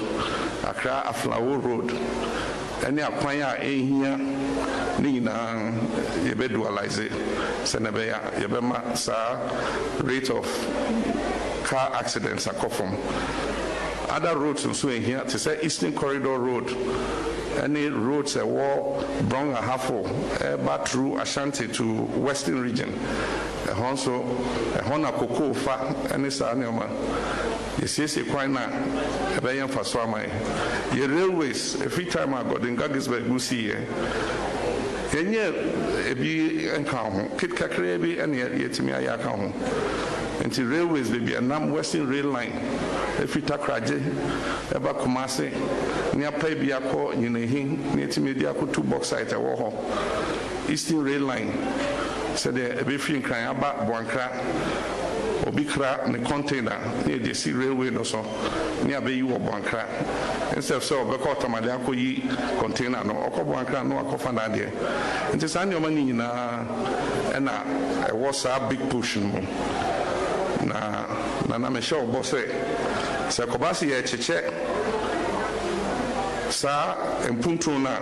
Accra Aflawo Road ɛne akwan a ɛhia ne nyinaa yɛbɛdualize sɛ na ɛbɛyɛ yɛbɛma saa rate of car accidents akɔ fam. Other roads nso ɛhia te sɛ Eastern Corridor Road any roads a war Brong Ahafo back through Ashanti to Western region. Also, a Hona Cocoa fa any Sanema. You see, quite now, a bayan for Swama. Your railways, every time I got in Gaggisburg, you see, and yet, a be encounter, Kit Kakrebi, and yet me I account. Until railways will be a Western rail line. If you take Raje, Eba Kumase, near Paybiako, Yunehin, near Timediako, 2 box site at Warhol. Eastern rail line. Said the Biffin Krayaba, Boankra, Obikra, and the container near the sea railway or so, near Bayu or Boankra. Instead of so, Bakota Madiako ye container, no Oko Boankra, no Akofana there. And this annual money and I was a big push. Na me show bosse se kobasi ya cheche sa empuntu na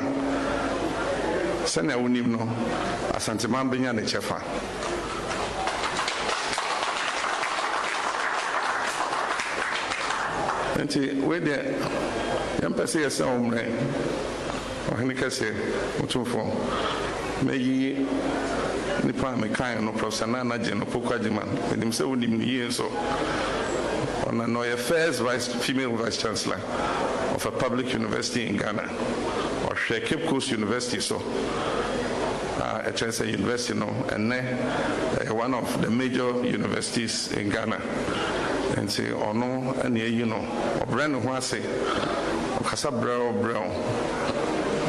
sene unim no asante man benya ne chefa enti we de yampese yesa omre ohini kase Otumfuo meyi nipa me kan no Prof Naana Opoku-Agyemang edim se wonim ni yen so ona no your first female vice chancellor of a public university in Ghana or Cape Coast University so a chancellor university no and one of the major universities in Ghana and say ono and you know obrand ho ase okasa breo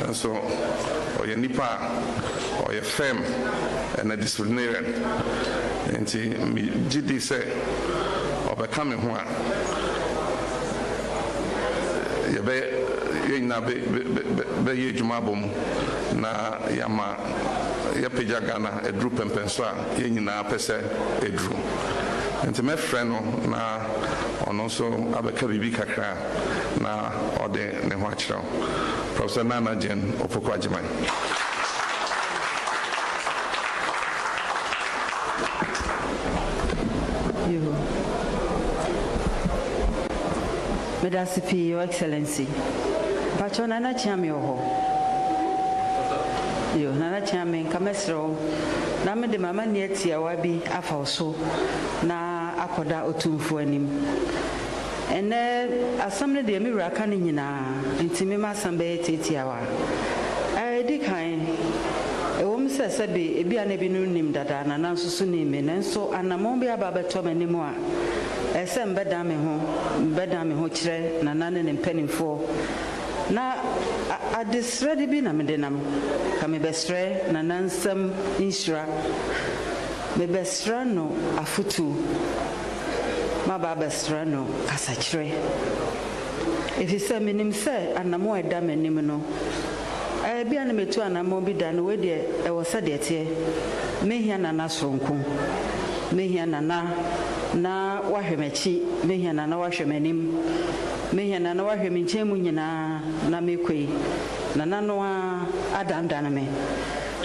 and so or your nipa or your firm and a disciplinarian and GD say or becoming one you be jumabum na yama yapeja Ghana a group and penswa yenina pese a drew and my friend na on also abeka bibi kakra na ode ne ho achiro Professor Naana Opoku-Agyemang. Medasipi, Your Excellency. Pacho Nana Chami Oho. Yo, Nana Chami, Kamesro, Nama de Mama Nietia Wabi, Afoso, na Akoda Otumfuo nim. And then, assembly de Mirakanina, Intimima Sambe Titiawa. I decline. A woman says, Sabi, Ebi Anebinu nim dada, and Nansu Sunim, and so Anamombi Ababatom anymore. Esem bedame ho chire na nane ne mpanimfo na adesrede bi na medenam ka me bestre na nansam insura me bestra no afutu ma ba bestra no kasachire efi se menim se anamo eda manim no bia na metu anamo bi da no we de e wo se de tie mehia na nasronku mehia na wahwemechi mehia na wahwemanim mehia na wahweminchemu nyina na mekoi na nano adandana me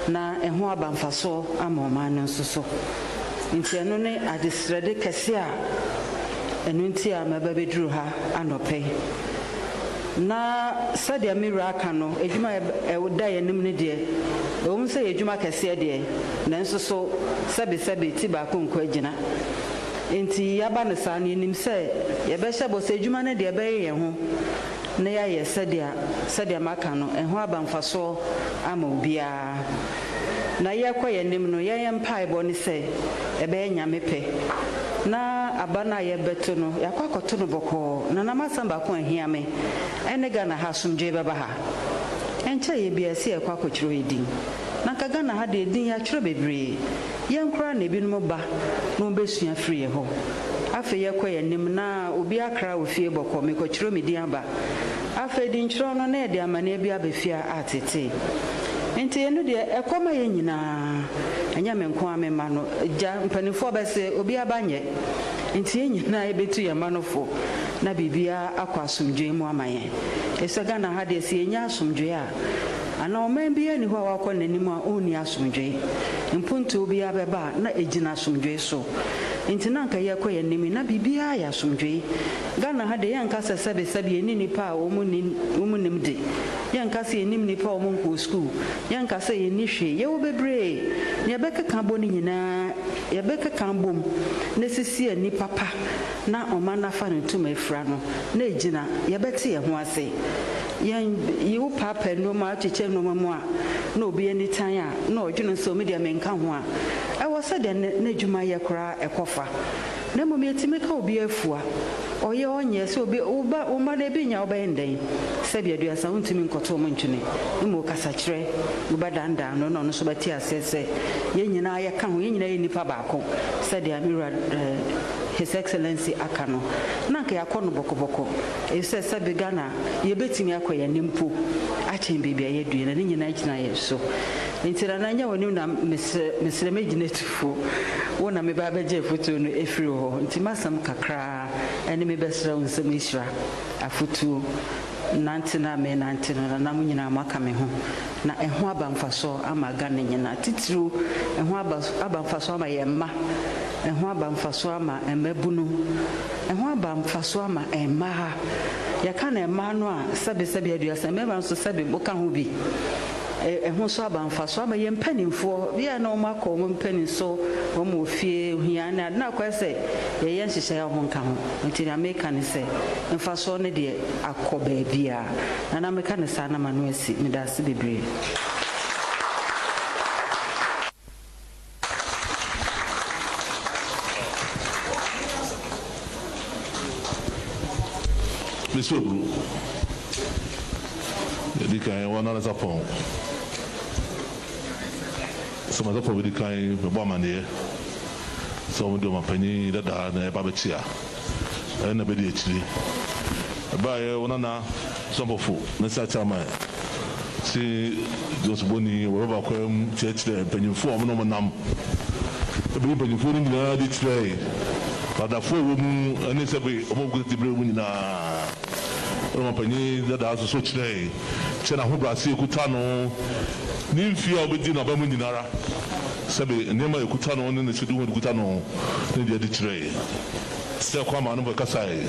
na eho abamfaso amoma no nsoso nti eno ne adesrede kese a eno nti a mababedru ha anope na sadia miraka no ejuma ewda yenim ne de o mu se ejuma kese de na nsoso sebe ti ba konko agina enti yaba ne sa ne nim se ye be hyebo se ejuma ne de be ye ho na ya ye sadia maka no eho abamfaso ama obia na ye kwaye nim no ye mpaebo ne se e be nyame pe na abana ye beto no yakwakoto no boko na namasamba ko ahia me ene Ghana ha somdwe beba ha enche ye bia se yakwakochiro edin na ka Ghana ha de edin ya chiro bebre ye nkura na ebi no ba no besua free ho afa ye kwaye nim na obi akra ofie boko me kochiro medin aba afedi nchro no na de amane bia befia atete enti enu de ekoma ye nyina anya menko amema no ja mpanifo bese obi abanye enti ye nyina ebetu ye manofo na bibia akwa asomdwe mu amaye esega na ha de se enya asomdwe a ana oman bia ni ho awakọ nanim a oni asomdwe mpuntu obi abeba na ejina asomdwe so enti na nka ye koye nimi na bibia ya asomdwe Ghana ha de yanka sebe eni nipa a omunim de yanka se enim nipa a omunko school yanka se eni hwe ye wo bebre ne bekeka bo ni nyina ye bekeka bom na sisi ani papa na omana fa ne tuma efra no na ejina ye bete ye ho ase yen you papa no ma cheche no mu a na obi ani tan a na odwene so me de menka ho a ewo se de na dwuma ye kora ekofa na mo metime ka obi afua oye onye se obi uba na bi nya oba enden se bia duasa untimi nkoto mo ntwene mo kasa kire uba danda no no so bati asese ye nyina ye ka ho ye nyina ye nipa baako se de amira His Excellency akano na ka yakono bokoboko e se be Ghana ye betimi akoya nimpo a chen bibia ye due na nyina gyina ye so ntira na nya woni na mesre meginetufo wona me ba beje foto no efiri ho ntimasam kakra ene me besra unsem isra afoto nantina me nantino na mu nyina maka me ho na eho abamfaso ama Ghana nyina titru eho abamfaso ama ye mma eho abamfaso ama emabunu eho abamfaso ama emma yaka na emma no a sebe aduasa meba so sebe boka ho bi eho so abamfaso ama ye mpanimfo bia na o makọ mo mpanin so o mo fie hia na kwese ye ye nhihye ya ho nka ho nti na meka ne se mfaso ne de akọba bia na meka ne sa na manu asi me da se bebre Monsieur Bru, il dit qu'il y a un Japon. Ça m'a dit qu'il y a une bonne manière. Ça m'a dit qu'il y a un babetia. Un abedi chili. Bah, on en a some of food. Nécessairement. Si Jos Boni, ou Robert Quem, Church, penny form, no man. The people in food in the display. But the four women, and it's every good to bring in a penny that has a such day. Chena Hubra see Kutano, Nimfia within a Bamunara. Sabi, Nema Kutano, and the Sudu Kutano, in the ditray. Still come on over Kasai.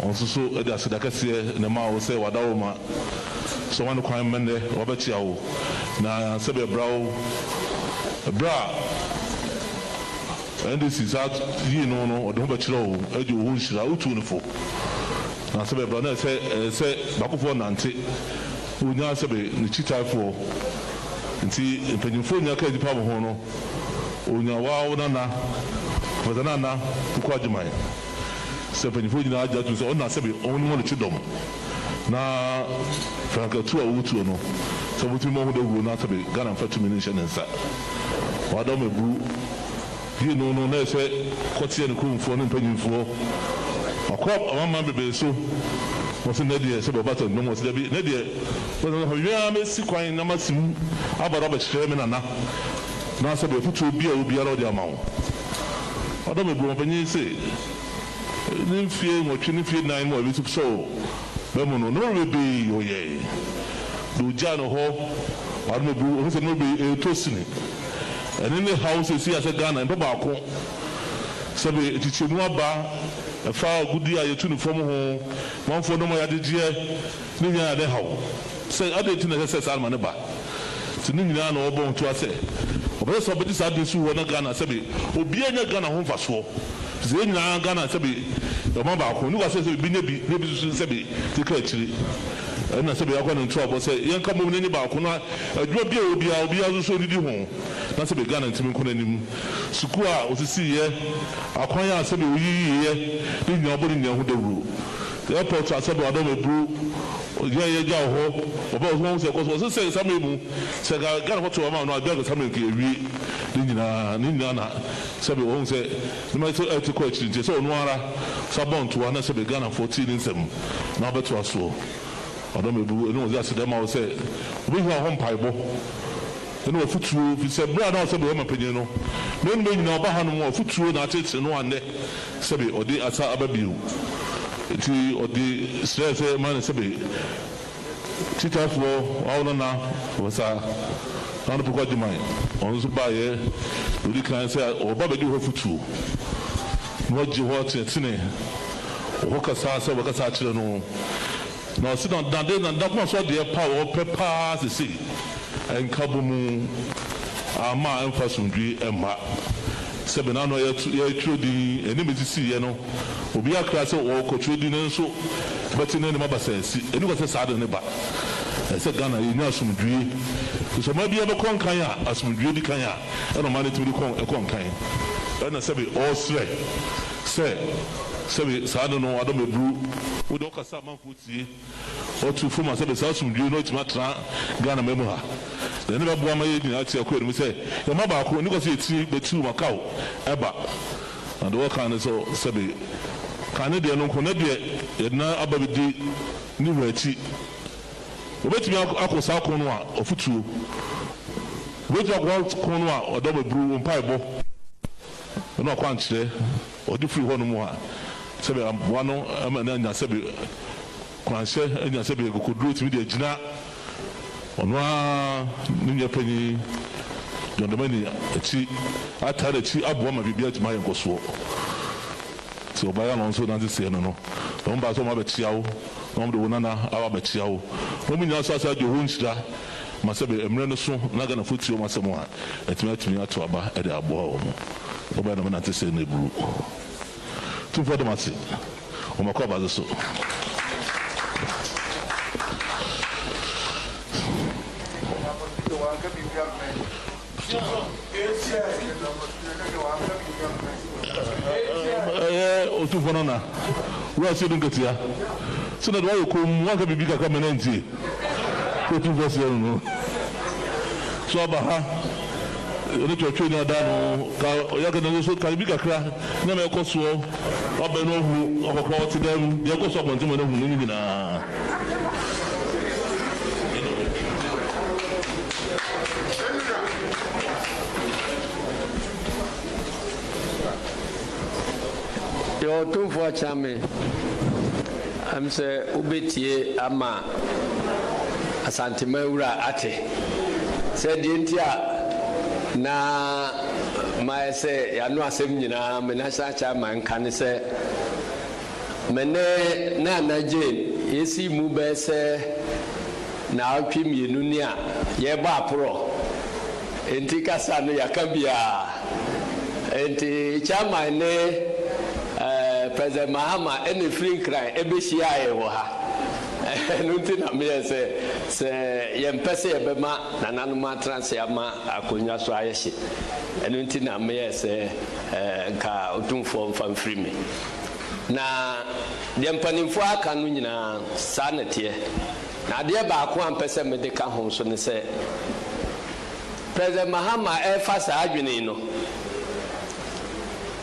Also, so that's the Cassia and the Mao say Wadaoma. So one crime Mende, Robert Yao. Now, Sabi Brow, Bra. And this is out, you know, or the Bachelor, as you wish out to for. Now, Sabe Brother say, Bakufo Nante, who now Sabe, the Chita for, and see, Pennyfonia Kadi Pabo Hono, Unawa Nana, for the Nana, Opoku-Agyemang. So Pennyfonia just was on Sabe, only one chidom. Now, Frank, 2 or 2 no. So, what you know, the will not be Ghana for 2 minutes and that. Wadome Brew. You know, no, say, what's in the cool for an opinion for a crop of 1 month baby so was in the idea, so about no more Debbie, Nadia. But I may see quite number sim about Robert Sherman and now said, if you be a lot of amount. I don't know when you say, didn't feel what you feel 9 more, it's so. Bemono, no, will be, oh, yea. Do Jano Hall, I don't know who's no be a toasting. And in the house, you see as a gun and tobacco. So it's a a far good dear, you tune from home, one for no more added year, Nina the how. Say, I didn't know says Almanaba. To Nina or born to us. But somebody said this who were not Ghana, Sabi, who be a Ghana home for swore. Zena Ghana, Sabi, the Mamba, who says, maybe Sabi, the country. And I said, I'm going in trouble. Say, young come on any balcony, a drop will be also did you home. That's a big gun and to me. Sukua was a sea, I quite said, ye, didn't know about the rule. The airport, I said, I don't know, brew, yeah, about one second was a say, some people said, I got what to amount, I got something, Nina, sɛbi wɔn sɛ nima sɛ ɛti kɔ akyiri nti sɛ ɔno ara sabɔ ntoa na sɛbi Ghana 14 nsɛm na ɔbɛto asoɔ ɔdɔm ebu ɛna wɔde ase dɛm a wɔsɛ obi hu ahɔ mpaebɔ ɛna wɔfutuo fi sɛ bere a na ɔsɛ bɛ wɔma panyin no na ɛnum nyinaa ɔba ha no mu ɔfutuo na akyerɛkyerɛ no anɛ sɛbi ɔde asa aba bio eti ɔde srɛ sɛ ma ne sɛbi titafoɔ wɔn na wɔsa Naana Opoku-Agyemang ɔno nso baayɛ odi kan sɛ ɔba bɛdi hɔ futuo na wɔgye hɔ tenetene ɔhɔ kasa sɛ wɔkasa akyerɛ no na ɔsi na dade na dakoma so deɛ pa ɔpɛ paa sese ɛnka bɔ mu ama ɛmfa sumdue ɛmma sɛbi na ano yɛtwerɛ din anim esisi yɛ no obi akra sɛ ɔkɔtwerɛ din no nso bɛte ne anim abasa asi ɛni kɔ sɛ saa de ne ba ɛsɛ Ghana yɛnya asomdue nsɔma bi ɛbɛkɔ nkan a asomdue di kan a ɛna ɔma ne tumi de ɛkɔ nkan ɛna sɛbi ɔsrɛ sɛbi saa de no adɔm eburu wode ɔkasa amanfoɔ tie Otumfuo ma sɛbi saa asomdue no ɔtumi atena Ghana ma mu ha ɛne bɛboa ma yɛ nyinaa te akɔ anim sɛ yɛma baako ne kɔ sɛ yɛtiri bɛtiri makaw ɛba na de wɔka ne sɛ sɛbi ka ne deɛ no nko ne deɛ yɛdena aba bɛdi ne wɔ akyi obetumi akɔ saa kɔn no a ɔfutuo obetumi akɔ kɔn no a ɔdɔ bɛburu mpaebɔ ɛna ɔkɔ ankyerɛ ɔde firi hɔ no mu a sɛbi aboa no ɛma ne anya sɛbi kwanhyɛ anya sɛbi kokoduro tumi de agyina ɔno a ne nyɛ panyin dɔndɔmani akyi ataa n'akyi aboa ma biribi atumi ayɛ nkɔsoɔ nti ɔbaa yɛ no nso nante seɛ no wɔn baa sɛ wɔn abɛkyia wo na wɔn de wɔn nana awa abɛkyia wo wɔn nyinaa nso asa agye hɔ nhyira ma sɛbi mmerɛ no so na Ghana fotuo mu asɛm a atumi ato aba ɛde aboa wɔn ɔbaa na wɔn nante seɛ no eburu Otumfuo dɛm ase wɔn akɔ aba so. Otumfuo no na wura si dun ketewa so na de wayɛ kom wanka bibi kakra mɛ na ntie Otumfuo si no so aba ha ne twɛtwɛ ni ɔda no ka ɔyɛ ka na so ka bibi kakra na mɛ ɛkɔ soɔ ɔbɛn no ɔhuru ɔkɔkora ɔte dɛm deɛ ɛkɔ so abɔnten mɛ na ɔhuru ne nyinaa. Otumfuo Agyemang am sɛ wobɛtie ama asantema wura ate sɛ deɛ nti a na mayɛ sɛ yɛano asɛm nyinaa me national chairman ka ne sɛ mene Naana Jane yɛsi mu bɛɛ sɛ na awotwe mmienu ni a yɛbɔ aporɔ enti kasa no yɛaka biaa enti chairman ne President Mahama ɛna firi nkran ɛbɛhyia ayɛ wɔ ha ɛno nti na meyɛ sɛ yɛmpɛ sɛ yɛbɛma nananom atena se ama akonnwa so ayɛ hye ɛno nti na meyɛ sɛ nka Otumfuo mfa mfiri me na deɛ mpanimfoɔ aka no nyinaa saa na teɛ na adeɛ baako a mpɛ sɛ mede ka ho so ne sɛ President Mahama ɛfa saa adwene no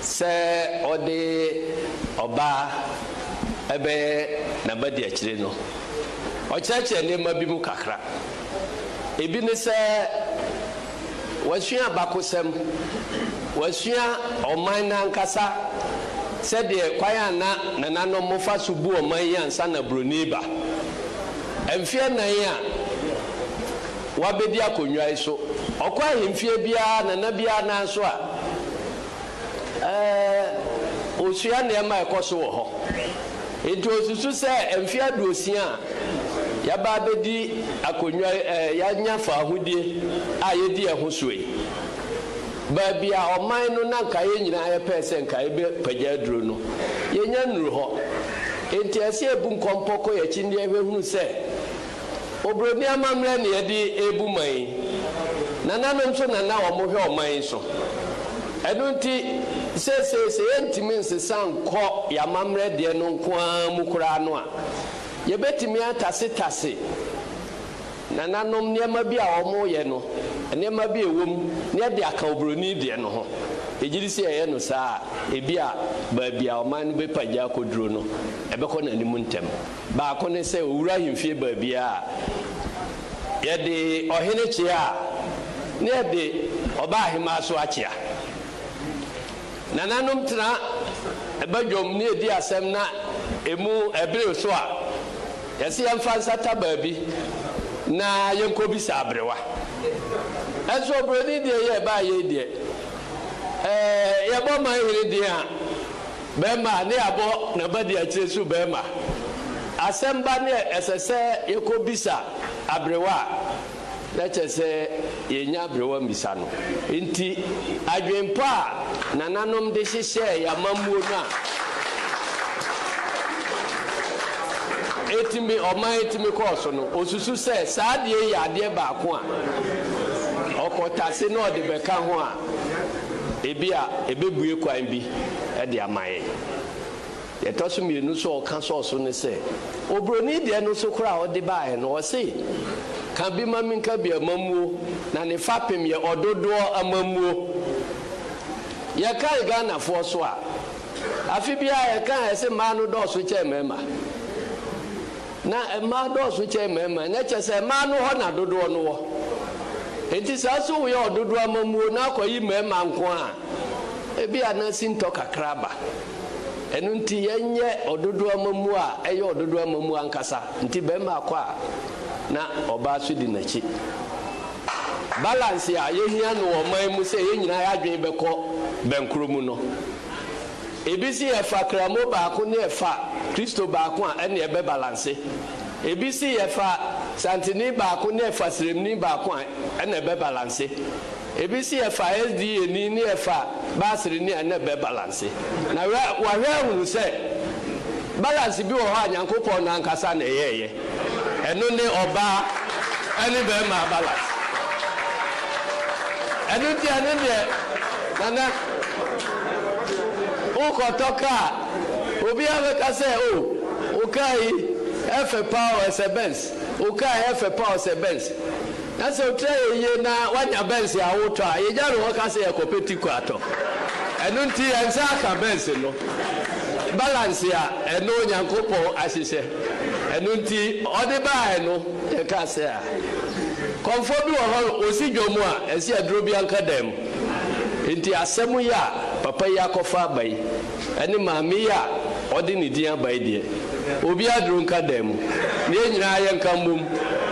sɛ ɔde ɔbaa ɛbɛyɛ n'abadi akyire no ɔkyerɛkyerɛ nneɛma bi mu kakra ebi ne sɛ wɔasua abakosɛm wɔasua ɔman n'ankasa sɛdeɛ kwan a na nananom mofa so bu ɔman yi ansa na buroni ba mfeɛ nan a wabɛdi akonnwa yi so ɔkɔ ahemfie biara nana biara nan so a osua nneɛma ɛkɔ so wɔ hɔ nti osusu sɛ mfeɛ aduosia a yɛba abɛdi akonnwa yɛanya fa ahodie a yɛdi ɛho so yi baabi a ɔman no na nka yɛ nyinaa yɛpɛɛ sɛ nka yɛbɛpagya aduro no yɛnya nnuru hɔ nti ɛsɛ ebu nkɔmpɔ kɔ yɛkyi ne yɛhwehunu sɛ oburoni amammerɛ ne yɛde ebu man nananom nso nana wɔhwɛ ɔman so ɛno nti sɛ yɛntumi nsesa nkɔ yɛamammerɛ deɛ no nkoaa mu koraa no a yɛbɛtumi atase nananom nneɛma bi a wɔyɛ no nneɛma bi ewom ne de aka obroni deɛ no ho ejiri si ɛyɛ no saa ebi a baabi a ɔman no bɛpagya akɔduro no ɛbɛkɔ n'anim ntɛm baako ne sɛ owura ahemfie baabi a yɛde ɔhene kyea a ne yɛde ɔbaa ahema so akyea nananom tena ɛbɛdwom ne edi asɛm na emu ɛbere so a yɛsi yɛmfa nsata baabi na yɛnkɔ bi sa abrewa ɛnso obroni deɛ yɛ ɛbaa yɛ deɛ yɛbɔ ma yɛre deɛ a bɛrima ne abɔ na ba de akyire so bɛrima asɛm ba ne ɛsɛ sɛ yɛkɔ bi sa abrewa na kyerɛ sɛ yɛnya abrewa misa no nti adwempa a nananom de hyehyɛ yɛamammuo no a etimi ɔman etimi kɔɔ so no osusu sɛ saa deɛ yɛ adeɛ baako a ɔkɔtase na ɔde bɛka ho a ebi a ebebue kwan bi ɛde ama yɛ yɛtɔ so mmienu so ɔka sɔɔso ne sɛ obroni deɛ no so koraa ɔde baeɛ no ɔse ka bi ma mi nka bi amammuo na ne fapem yɛ ɔdodoɔ amammuo yɛka Ghanafoɔ so a afi bi a yɛka ɛsɛ mmaa no dɔɔso kyɛ mmarima na mmaa dɔɔso kyɛ mmarima na kyɛ sɛ mmaa no hɔ na dodoɔ no wɔ enti saa so woyɛ ɔdodoɔ amammuo na akɔyi mmarima nko a ebi a na si ntɔ kakra ba ɛno nti yɛnyɛ ɔdodoɔ amammuo a ɛyɛ ɔdodoɔ amammuo ankasa nti bɛrima akɔ a na ɔbaa so di n'akyi balance a yɛhia no wɔ ɔman mu sɛ yɛn nyinaa yɛadwene bɛkɔ bɛnkoro mu no ebi si yɛfa kramo baako ne yɛfa kristo baako a ɛne ɛbɛ balance ebi si yɛfa santini baako ne yɛfa siremni baako a ɛne ɛbɛ balance ebi si yɛfa SDA ni ne yɛfa basiri ni ɛne ɛbɛ balance na wahwɛ ahunu sɛ balance bi wɔ hɔ a Nyankopɔn nankasa na ɛyɛɛyɛ ɛno ne ɔbaa ɛne bɛrima balance ɛno nti ɛno deɛ nana wokɔtɔ kaa obi abɛka sɛ o kaa yi ɛfɛ paa ɛsɛ Benz o kaa ɛfɛ paa ɛsɛ Benz na sɛ otra yɛyie na wanya Benz a wotɔ a yɛgya no wɔka sɛ yɛkɔpɛ tiko atɔ ɛno nti yɛnsa aka Benz no balance a ɛno Nyankopɔn ahyehyɛ ɛno nti ɔde baeɛ no yɛka sɛ a kɔmfɔ bi wɔ hɔ osi dwom a ɛsi aduro bi anka dam nti asɛm yɛ a papa yi akɔfa aba yi ɛne maame yi a ɔde ne din aba yi deɛ obi aduro nka dam ne nyinaa yɛnka mbom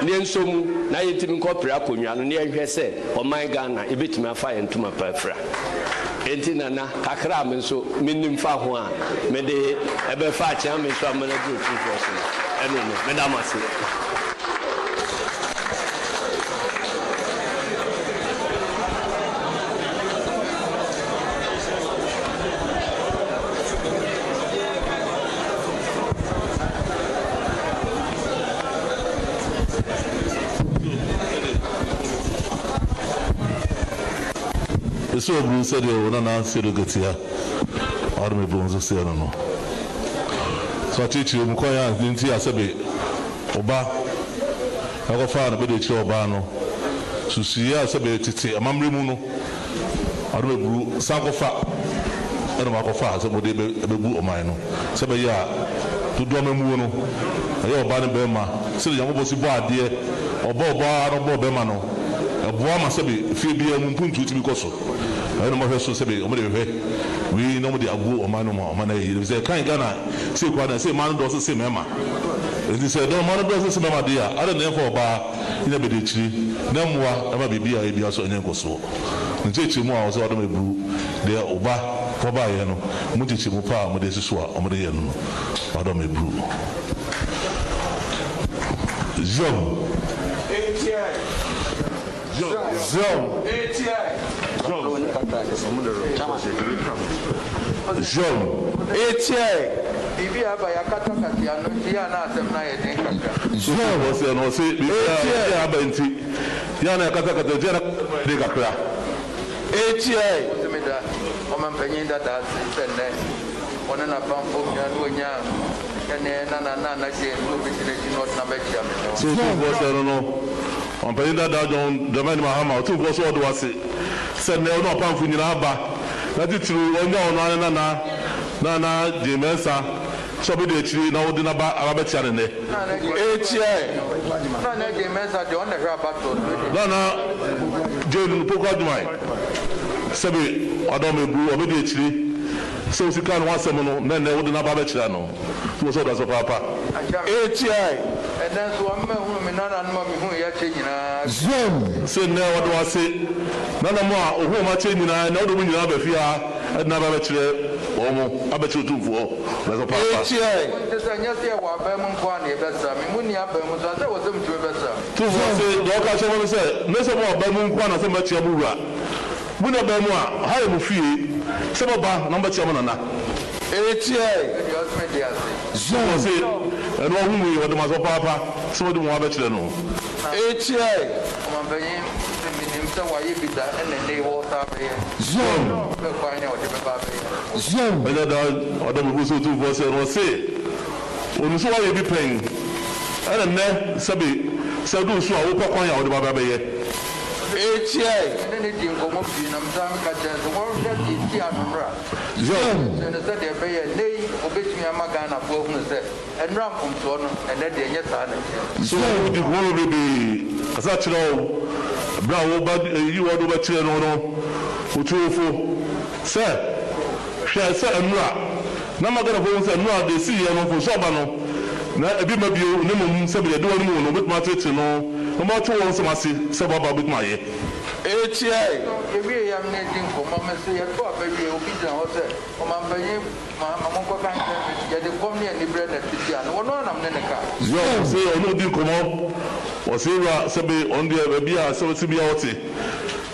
ne nso mu na yɛntimi nkɔpere akonnwa no ne yɛhwɛ sɛ ɔman Ghana ebɛtumi afa yɛn ntoma paafra enti nana kakra me nso menim fa ho a mede ɛbɛfa akyea me nso amana duro Otumfuo so ɛno no medam ase so Bruce said you want to see the good here or me bones say no so teach you mkoya nti asebe oba ako fa na be de chi oba no susuye asebe tete amamre mu no or me bru sankofa eno makofa asebe de be bu oman no sebe ya to do amamu no aye oba ne be ma se yango si bo ade oba no bo be ma no eboa ma sebe fie bia mu mpuntu ti bi koso ɛno mo hwɛ so sebe o mo de hwɛ wi no mo de agu o ma no mo ma na yi se kan Ghana se kwa na se ma no do so se mema enti se do ma no do so se mema de a ada na ɛfɔ ba ina be de chiri na moa ama bibia e bia so enye nkoso nchechi mu a o se ɔdo mebru de oba ko ba ye no mo chechi mu pa mo de susu a o mo de ye no ɔdo mebru Zom Bibi aba ya kata kati ya no dia na asem na ye den kakra. Zom se no se bibi aba nti ya na kata kata dia na de kakra. Semeda o man penyin dada sene. Ona na pampo ya no nya ene na je no bi tire no na be chia me. So se no on paying that down the man Mahama, 2 was what was it. Said no pump in Aba. That is true. Nana, Jimesa, so be the tree now in Arabic channel. Nana, Jane Opoku-Agyemang. Sabi, Adome Blue, obediently. So she can't want someone, then they wouldn't have a channel. Who was orders of Papa? ATI. And that's one man who may not unmummy who you're changing. Zoom. Say now what do I say? None more, who am I changing? I know the window of a fear and never let you. I bet you 2 for. That's a Papa. ATI. Just I just hear what Berman Quani better. Muni up and was there was them to better. 2 for say, Doctor Shaman said, no more Berman Quana so much Yabura. Wuna Bermoa, how you feel? Some about number chairman. ATA. So say, and one who was the Master Papa, some of them were better than ATA. Zoom. But I don't go so too for say, when you saw you be playing, and then Sabi, so do so, Opoku-Agyemang or the Baba. ATA. So the will be as such brown you are over to Otumfuo. Sir, shall say and rap. Namaga bones and rap they see and for Sabano. Now a bit of you, Nimum, Sabia, doing moon with my tits and all. No more 2 once I see Sababa with my ATA. If we are making for Mamma say a poor baby, obedient or say, or Mamma, Mamma, the pony and the bread at Tizian, or no, I'm in a car. You say, or no, do come up, or say, Sabi on the Arabia, so to be out.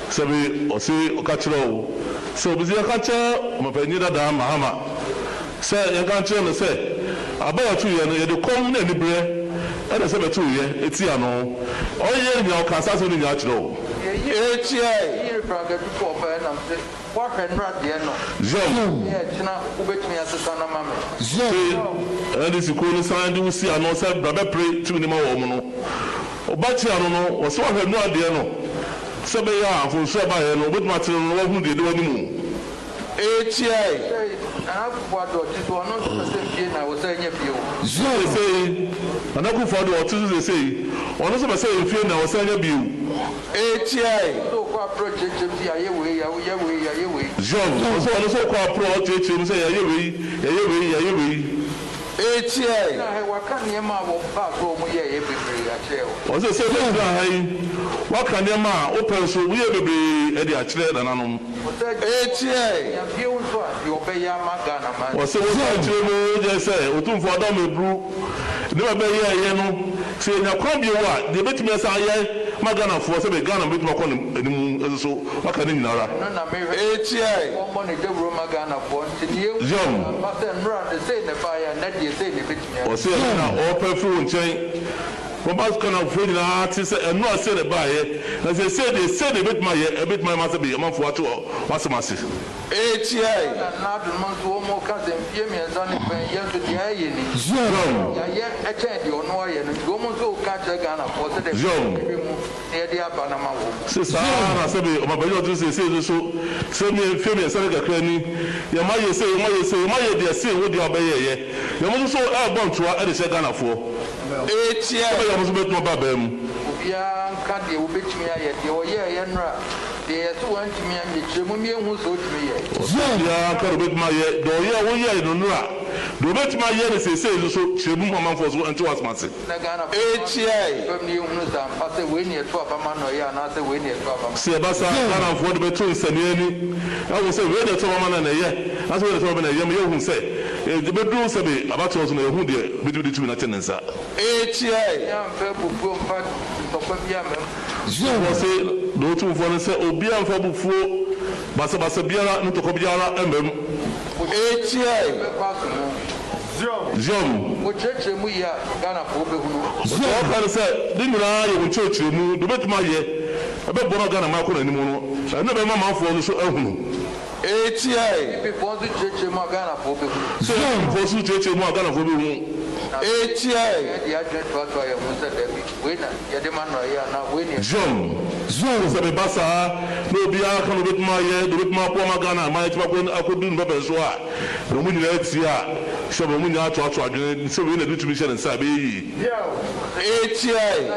Sabi, or say, or catch low. So, busy a catcher, Mapanida Dam, Mahama. Say, you can't tell me, say, about 2 years, the common and the bread. And I said, 2 years, it's here no. Oh, yeah, you can't say something natural. ATA. What can not the end? Zoom. And this is cool sign to see and also Brother pray to the Mono. But I don't know, or so I have no idea. No. Sabaya from Sabaya, no, but material who they do anymore. ATA. And what it was not the same I was saying if you say, and I go for the autism they say, or not saying if you now was saying a view. ATA. John, also called Pro, say, ATA. What can your ma walk back home? Was the same guy? What can your ma open so we ever be at the actual and anum? ATA. You obey your magana. Was so just say, Otumfuo Adome Brew. Never be here, you know. Say, now come you what? The bit me say, Magana for some Ghana with my column. So, what can you know? ATA. One money, the room Magana for John. But then run the same fire, and that you say the bit. Or say, open food chain. From us kind of food artists and not say the buy it. As they say they bit my a bit my master be a month for 2 what's the massive. ATA. Not the month or more cousin, Yemians on the years to the Ayeni. Yet I can't you know, and go to catch a gun for the near the Panama. Sister, I said, my brother say so. Send me a famous Seneca Cranny. Your mother say, my dear, say what you obey. Your mother so airborne to our Edison Ghana for. ATA. I was a bit more babem. Young Candy will bet me at your year, Yenra. They are 2 me and the Chimumian who sold me. Yeah, I can bet my year, though, yeah, 1 year, no, do bet my year, they say, so Chimu Mamma for 2 and 2 as massive. ATA. From the Umus and pass away near 12 a man or yeah, and I say, we near 12 a man. See, about some of what the between Saniani. I will say, where the 12 man and a year. That's what the 12 man and a year who say. The bedroom say about us on the who there between the 2 attendants. ATA. Zoom say, no 2 for say, Obian for Buffo, Basa Biara, no to Kobiara, and ATA. Zoom. What church we are Ghana for the who said, didn't I will church you, the bet my year. I bet Bonagana Marco anymore. I never mamma for the show. ATI. People want to church in Magana for people. So, for you church in Magana for you. ATI. The agent was why I was a winner. Yadaman, now winning. Zoom, so the Bassa, no be I can with my head, with my poor Magana, my twin, I could do better. The winning let's see. So when you are to so we need to be sharing Sabi. ATI.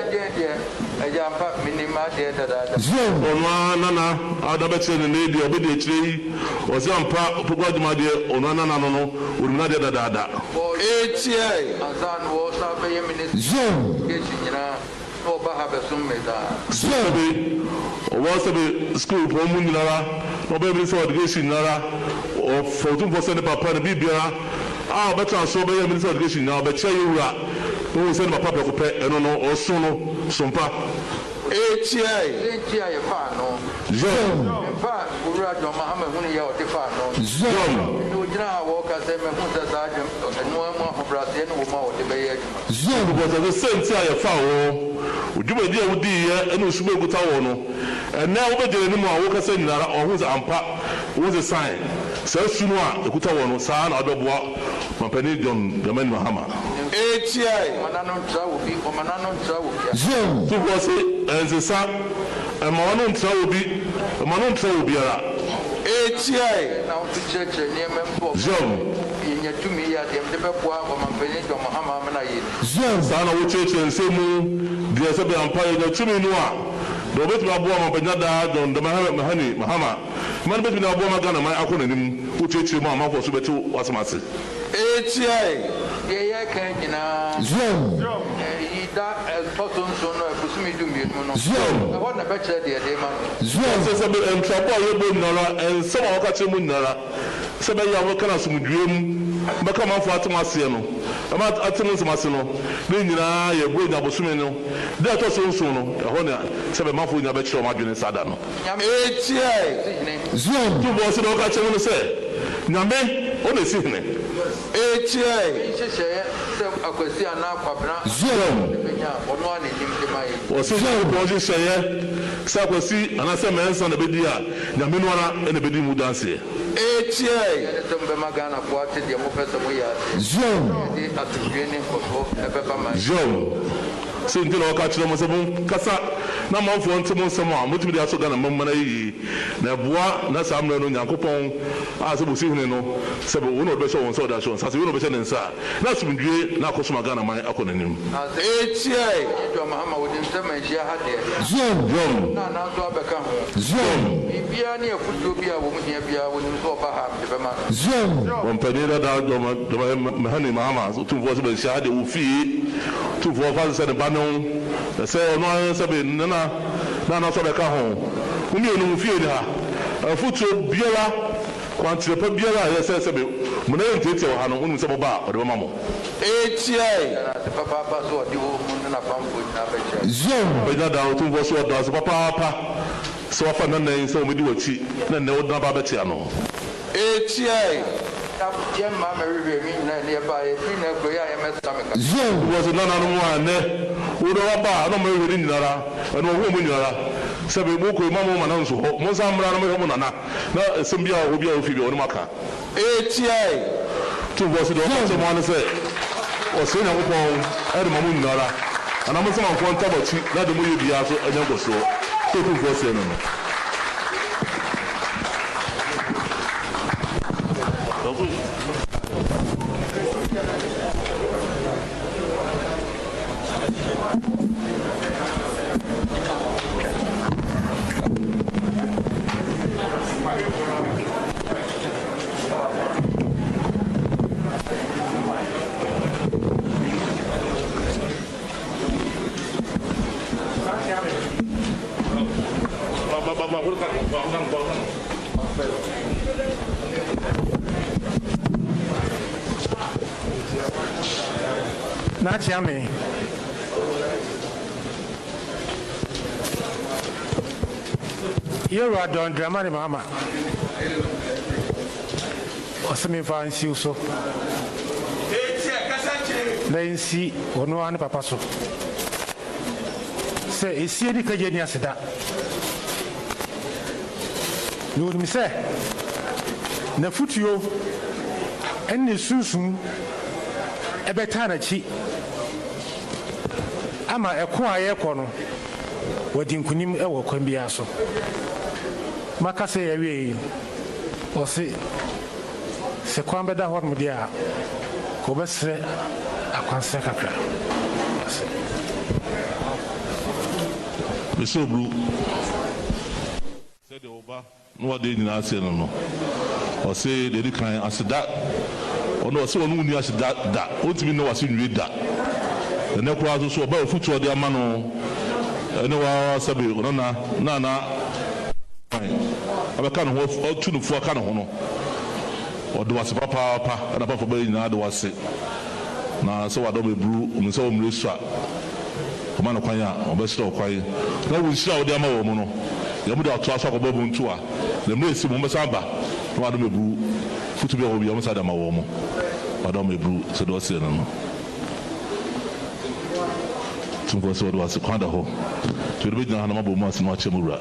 Zoom, Nana, I'll bet you in the lady, obediently, or some part of Opoku-Agyemang or Nana, would not dada. ATI. Zoom. Zoom. Was a school for Munara, or baby for education, or for 2% Papa and Bibia. Ah, but I saw by Minister of Education now, but tell you that we send my papa for pay and no or sono, Sumpa. ATI. Zoom. In fact, we read your Mahamad when you are the Zoom. You now walk as a man who does and no one who brought the woman or the bay. Zoom was the same time foul. Would you be there with the and who should go to and now over there anymore, walk as a or who's Ampa, who's a sign. So soon, the Kutawano, son, or the bois, my penny John, the man Mahama. ATI. Zoom. Two was it, and the son, and Manon Trawobi, a Manon Trawobiara. ATI. Now to church near Mempo. Zoom. In your 2 million, the Bepua, or my penny to Mahama. Zoom. Son of church and Semu, the Asabi Empire, the 2 million. The bit my boy, my Benada, Don the Mahani, Mahama. Man, bet me now, Bomagana, my acronym, who teach you, Mamma, for Subetu, was massive. ATI. Yeah, can't you know? Zoom. That as Totten, so no, Pusumi to me. Zoom. I want a better idea, Zoom says a bit and trouble, and some of Kachimunara. Sabay Yavokana Sumudrim, Bakama Fatimasiano. About Atimus Masino, Nina, your boy Nabosumino. That was so soon, a honor, 7 months with a better margin Sadano. ATI. Zoom. 2 voices of Kachimun say. Name, only sitting. ATI. Zoom. Or so, Project Shire, Sakwasi, and I say, man, son of Bedia, Yaminwana, and the Bedimu dance here. ATI. Zoom. Zoom. So until I catch them, Kasa, no more for one to someone, what we are so gonna Mamma, Nabua, Nasamno, Yakupon, as we see, no, several one of the show on so that shows, as you know, better sir. That's when you now cost Magana, my acronym. ATI. Zoom. Zoom. Zoom. One penny Mahani Mahama, 2 voices, Shadi, Ufi, 2 4 said the the say no sabe nana so be ka ho umi enu fie ni ha afutu biara kwantire pa biara ya say sabe mo na ntete wo ha no unu se bo ba o de mama mo ATI papa so di wo na pampo na beche Zoom be da o tun bo so do so papa so afa na na so mo di wachi na na o da ba beche ano ATI. Zoom was another one. Who don't about no more within Nara and no woman Nara. Sabi Boko, Mamma Mananso, Mozambique, now Sambia will be a figure on Maka. ATI. 2 was it all someone said, or Sina Upon, Adam Nara, and I'm some of one tabachi, not the movie be also a younger so. 2 was it. Not yummy. You are done, Dramani Mama. Or some fancy you so. Then see, or no one papa so. Say, is see the Kajania Seda. You would me say, na futuo ɛne sunsun ɛbɛta n'akyi ama ɛko a yɛkɔ no wɔdi nkunim ɛwɔ kwan biara so maka sɛ yɛwie ɔse sɛ kwan bɛda hɔ nom deɛ a kɔ bɛsrɛ akwansɛ kakra Mr. Blue said the Oba no day in our no or say the decline as that or no, so one as that ultimately no was in read that the neck was also about foot to their mano and no sabi Naana I can't hold all 2 to 4 can honor or do was papa and a papa baby now was it now so I don't be blue so Komano kwanya obesho kwai na wunshira odi ama wo mu no ye mu da to aso akobo buntu a le mu esi mu mbesamba no ado mebu futu bi obi amsa da ma wo mu ado mebu so do se no tungo so do wase kwanda ho to be na na mabo mu ase no ache mu wura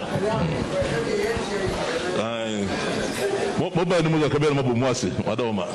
ai mo ba ni mu ka be na mabo mu ase ado ma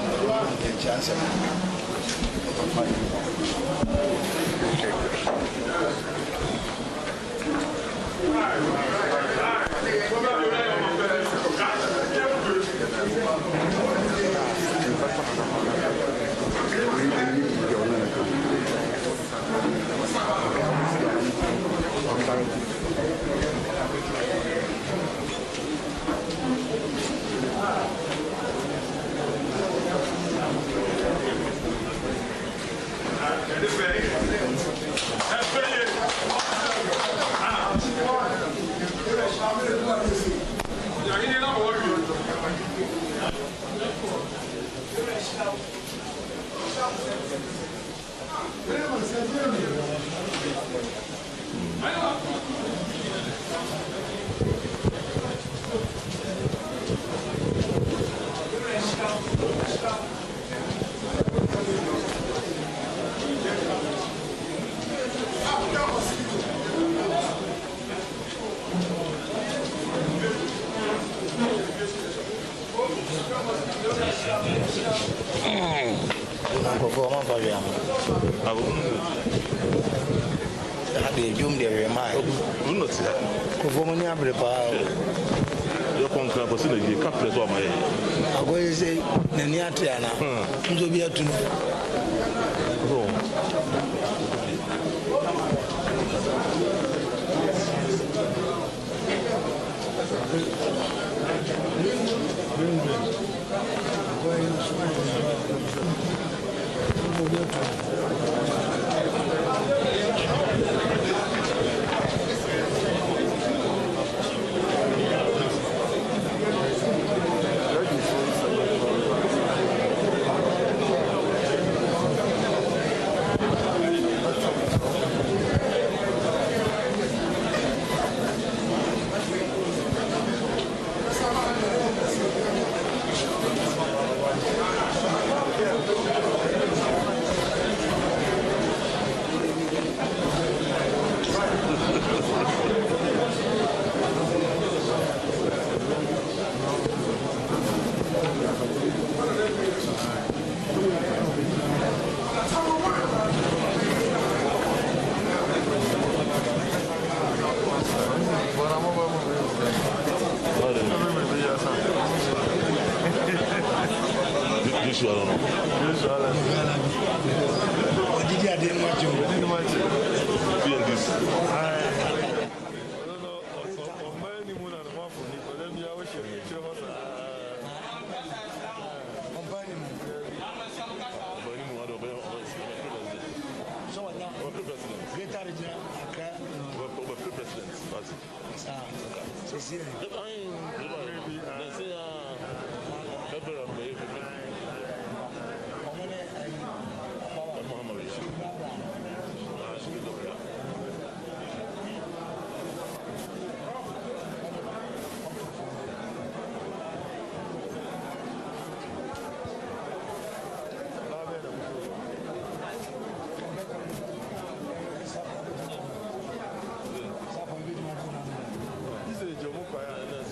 This is Jomo Kwaya.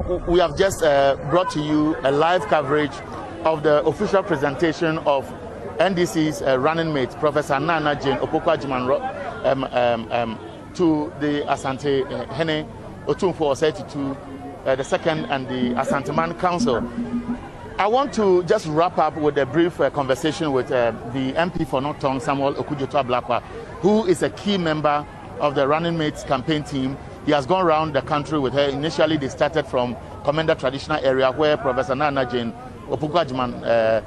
we have just brought to you a live coverage of the official presentation of NDC's running mate, Professor Naana Jane Opoku-Agyemang, to the Asante Hene Otumfuo Osei Tutu, the second, and the Asanteman Council. I want to just wrap up with a brief conversation with the MP for North Tongue, Samuel Okudzeto-Ablakwa, who is a key member of the running mates campaign team. He has gone around the country with her. Initially, they started from Commander Traditional Area, where Professor Naana Jane Opoku-Agyemang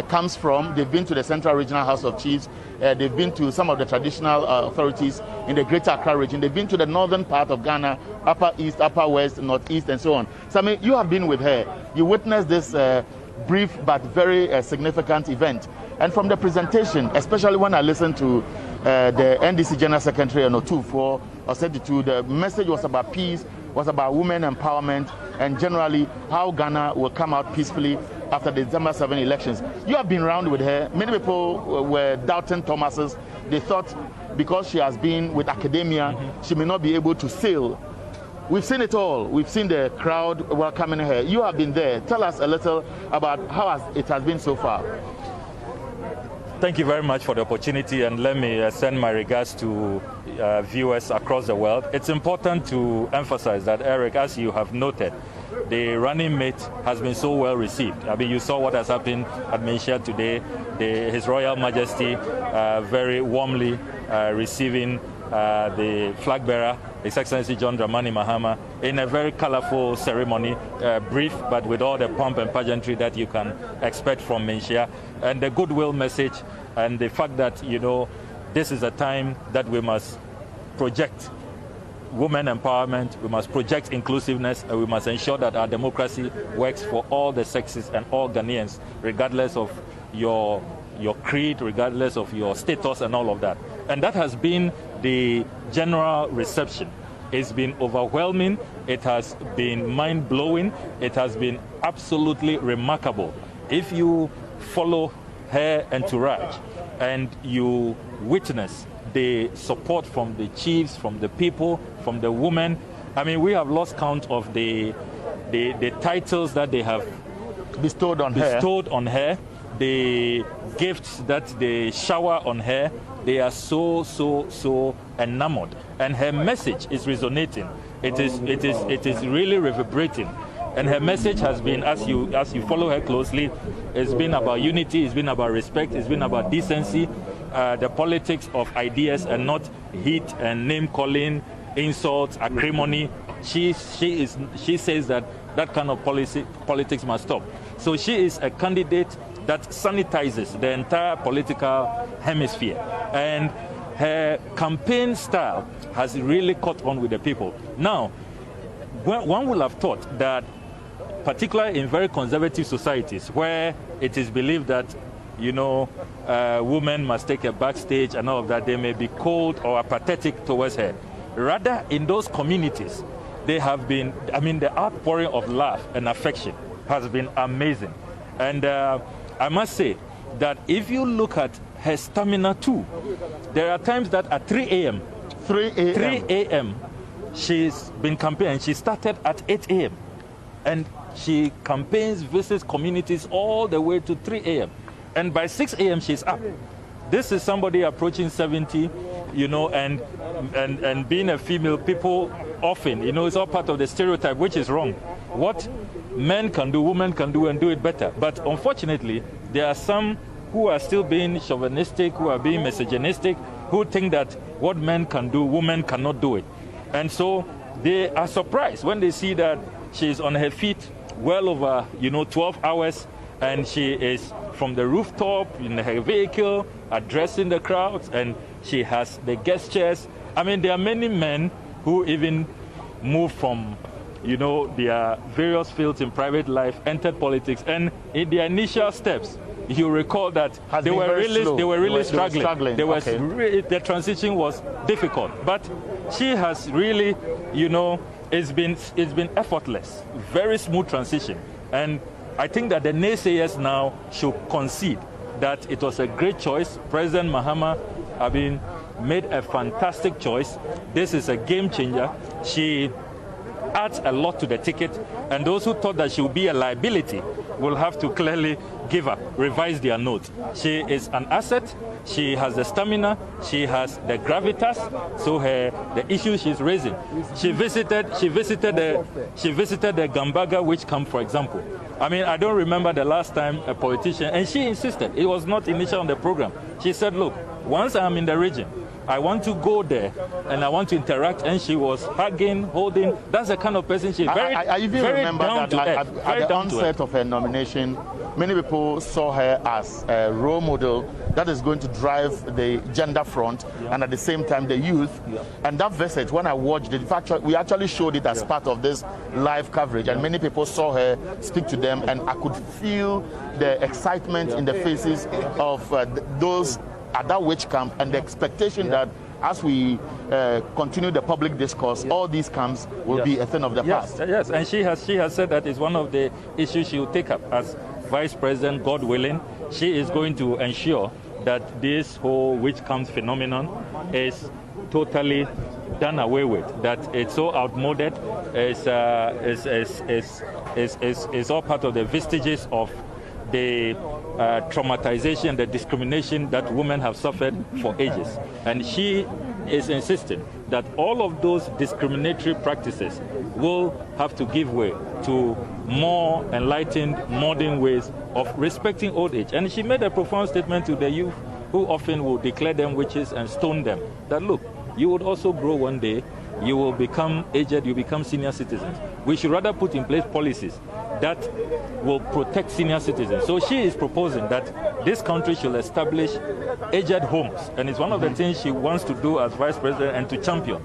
comes from. They've been to the Central Regional House of Chiefs. They've been to some of the traditional authorities in the Greater Accra region. They've been to the northern part of Ghana, Upper East, Upper West, Northeast, and so on. So, I mean, you have been with her. You witnessed this brief but very significant event. And from the presentation, especially when I listened to the NDC General Secretary Otumfuo Osei Tutu, the message was about peace, was about women empowerment, and generally how Ghana will come out peacefully after the December 7 elections. You have been around with her. Many people were doubting Thomas's. They thought because she has been with academia, she may not be able to sail. We've seen it all. We've seen the crowd welcoming her. You have been there. Tell us a little about how it has been so far. Thank you very much for the opportunity, and let me send my regards to viewers across the world. It's important to emphasize that, Eric, as you have noted, the running mate has been so well received. I mean, you saw what has happened at Menchia today. His Royal Majesty very warmly receiving the flag bearer, His Excellency John Dramani Mahama, in a very colorful ceremony, brief, but with all the pomp and pageantry that you can expect from Menchia, and the goodwill message, and the fact that, you know, this is a time that we must project women empowerment, we must project inclusiveness, and we must ensure that our democracy works for all the sexes and all Ghanaians, regardless of your creed, regardless of your status and all of that. And that has been the general reception. It's been overwhelming, it has been mind-blowing, it has been absolutely remarkable. If you follow her entourage and you witness the support from the chiefs, from the people, from the women, I mean, we have lost count of the titles that they have bestowed on her, the gifts that they shower on her. They are so enamored, and her message is resonating. It is really reverberating, and her message has been, as you follow her closely, it's been about unity, it's been about respect, it's been about decency, the politics of ideas, and not heat and name calling, insults, acrimony. She says that kind of politics must stop. So she is a candidate that sanitizes the entire political hemisphere. And her campaign style has really caught on with the people. Now, one would have thought that, particularly in very conservative societies, where it is believed that, you know, women must take a backstage and all of that, they may be cold or apathetic towards her. Rather, in those communities, they have been, I mean, the outpouring of love and affection has been amazing. And I must say that if you look at her stamina too, there are times that at 3 a.m. she's been campaigning. She started at 8 a.m. and she campaigns, visits communities all the way to 3 a.m. and by 6 a.m. she's up. This is somebody approaching 70, you know, and being a female, people often, you know, it's all part of the stereotype, which is wrong. What men can do, women can do, and do it better. But unfortunately, there are some who are still being chauvinistic, who are being misogynistic, who think that what men can do, women cannot do it. And so they are surprised when they see that she's on her feet well over, 12 hours, and she is from the rooftop in her vehicle addressing the crowds, and she has the gestures. I mean, there are many men who even move from their various fields in private life, entered politics, and in their initial steps, you recall that they were really struggling. The transition was difficult, but she has really, it's been effortless, very smooth transition, and I think that the naysayers now should concede that it was a great choice. President Mahama, made a fantastic choice. This is a game changer. She adds a lot to the ticket, and those who thought that she would be a liability will have to clearly give up, revise their note. She is an asset. She has the stamina. She has the gravitas. So the issue she's raising. She visited the Gambaga witch camp, for example. I mean, I don't remember the last time a politician, and she insisted. It was not initial on the program. She said, look, once I'm in the region, I want to go there and I want to interact. And she was hugging, holding. That's the kind of person she is. I even remember that at the onset of her nomination, many people saw her as a role model that is going to drive the gender front and at the same time the youth. And that visit, when I watched it, in fact, we actually showed it as part of this live coverage, and many people saw her speak to them, and I could feel the excitement in the faces of those at that witch camp, and the expectation that as we continue the public discourse, all these camps will be a thing of the past. Yes, and she has said that is one of the issues she will take up as Vice President, God willing. She is going to ensure that this whole witch camp phenomenon is totally done away with, that it's so outmoded, is all part of the vestiges of the traumatization, the discrimination that women have suffered for ages. And she is insisting that all of those discriminatory practices will have to give way to more enlightened, modern ways of respecting old age. And she made a profound statement to the youth who often will declare them witches and stone them, that look, you would also grow one day, you will become aged, you become senior citizens. We should rather put in place policies that will protect senior citizens. So she is proposing that this country should establish aged homes, and it's one of the things she wants to do as Vice President and to champion,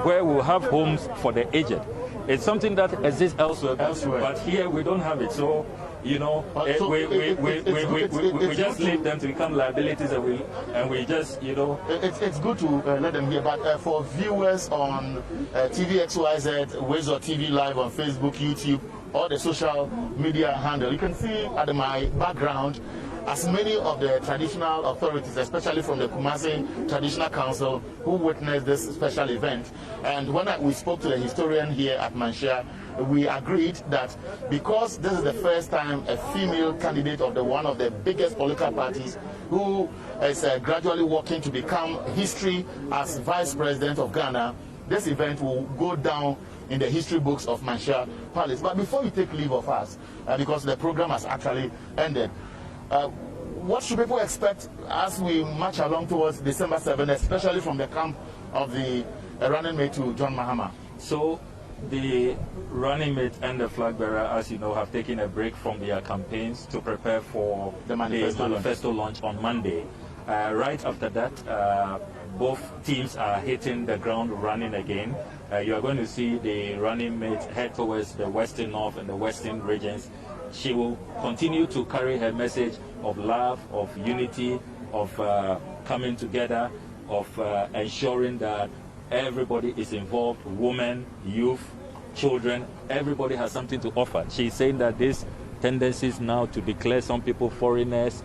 where we'll have homes for the aged. It's something that exists elsewhere. But here we don't have it. So, you know, we just leave them to become liabilities, and we just, you know. It's good to let them hear, but for viewers on TVXYZ, Wizard TV Live on Facebook, YouTube, or the social media handle, you can see at my background as many of the traditional authorities, especially from the Kumasi Traditional Council, who witnessed this special event. And when we spoke to the historian here at Manshia, we agreed that because this is the first time a female candidate of one of the biggest political parties who is gradually working to become history as Vice President of Ghana, this event will go down in the history books of Manshia Palace. But before you take leave of us, because the program has actually ended, what should people expect as we march along towards December 7th, especially from the camp of the running mate to John Mahama? So the running mate and the flag bearer, as you know, have taken a break from their campaigns to prepare for the manifesto launch on Monday. Right after that, both teams are hitting the ground running again. You are going to see the running mate head towards the Western North and the Western regions. She will continue to carry her message of love, of unity, of coming together, of ensuring that everybody is involved, women, youth, children, everybody has something to offer. She's saying that these tendencies now to declare some people foreigners,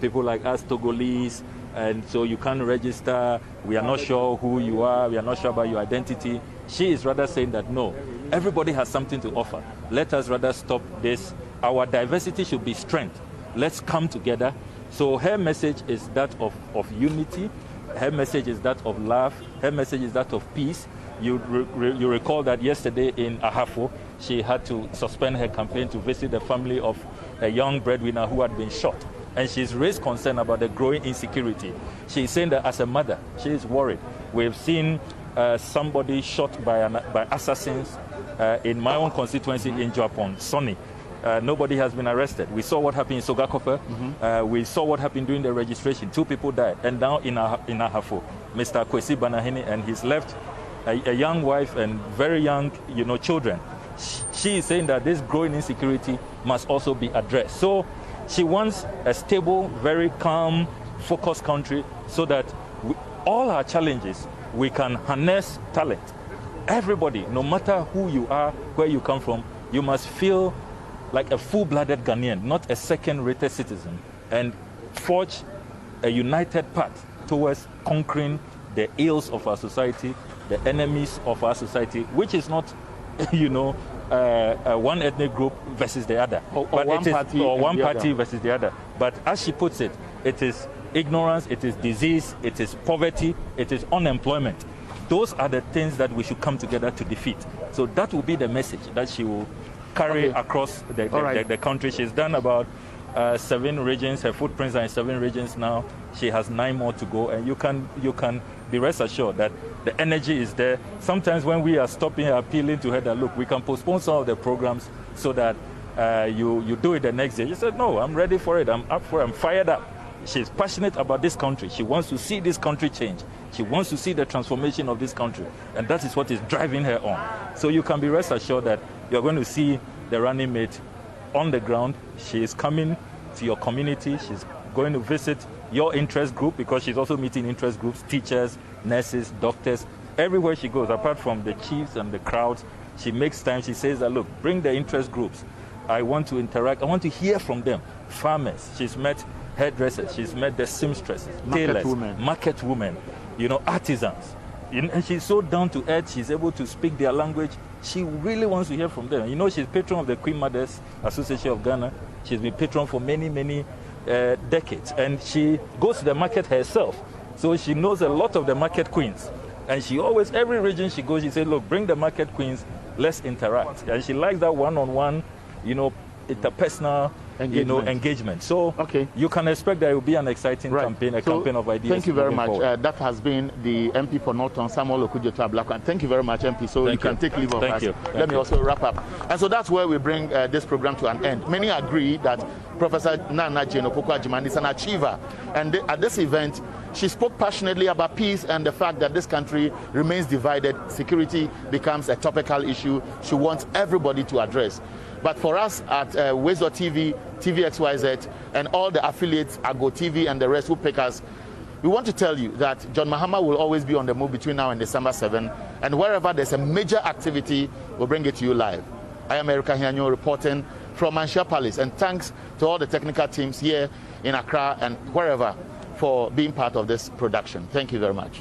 people like us Togolese, and so you can't register, we are not sure who you are, we are not sure about your identity. She is rather saying that no, everybody has something to offer. Let us rather stop this. Our diversity should be strength. Let's come together. So her message is that of unity. Her message is that of love. Her message is that of peace. You recall that yesterday in Ahafo, she had to suspend her campaign to visit the family of a young breadwinner who had been shot. And she's raised concern about the growing insecurity. She's saying that as a mother, she is worried. We've seen somebody shot by assassins in my own constituency in Japan, Sonny. Nobody has been arrested. We saw what happened in Sogakope. We saw what happened during the registration. 2 people died. And now in Ahafo, Mr. Kwesi Banahini, and he's left a young wife and very young, children. She is saying that this growing insecurity must also be addressed. So she wants a stable, very calm, focused country so that all our challenges, we can harness talent. Everybody, no matter who you are, where you come from, you must feel like a full-blooded Ghanaian, not a second-rated citizen, and forge a united path towards conquering the ills of our society, the enemies of our society, which is not one ethnic group versus the other, or one party versus the other. But as she puts it, it is ignorance, it is disease, it is poverty, it is unemployment. Those are the things that we should come together to defeat. So that will be the message that she will carry across the country. She's done about 7 regions. Her footprints are in 7 regions now. She has 9 more to go, and you can be rest assured that the energy is there. Sometimes when we are stopping her, appealing to her that, look, we can postpone some of the programs so that you do it the next day. She said, no, I'm ready for it. I'm up for it. I'm fired up. She's passionate about this country. She wants to see this country change. She wants to see the transformation of this country. And that is what is driving her on. So you can be rest assured that you're going to see the running mate on the ground. She is coming to your community. She's going to visit your interest group, because she's also meeting interest groups, teachers, nurses, doctors. Everywhere she goes, apart from the chiefs and the crowds, she makes time. She says that, look, bring the interest groups. I want to interact. I want to hear from them. Farmers. She's met hairdressers. She's met the seamstresses, tailors, market women, artisans. And she's so down to earth. She's able to speak their language. She really wants to hear from them. She's patron of the Queen Mothers Association of Ghana. She's been patron for many, many decades. And she goes to the market herself. So she knows a lot of the market queens. And she always, every region she goes, she says, look, bring the market queens, let's interact. And she likes that one-on-one, interpersonal engagement. So you can expect there will be an exciting campaign, campaign of ideas. Thank you very much. That has been the MP for Norton, Samuel Okujeto-Ablakwa. Thank you very much, MP. So you can take leave of us. Let me also wrap up. And so that's where we bring this program to an end. Many agree that Professor Naana Jane Opoku-Agyemang is an achiever. And at this event, she spoke passionately about peace and the fact that this country remains divided. Security becomes a topical issue she wants everybody to address. But for us at Ways.tv, TVXYZ, and all the affiliates, Ago TV and the rest who pick us, we want to tell you that John Mahama will always be on the move between now and December 7. And wherever there's a major activity, we'll bring it to you live. I am Erica Hianyo reporting from Manshia Palace. And thanks to all the technical teams here in Accra and wherever for being part of this production. Thank you very much.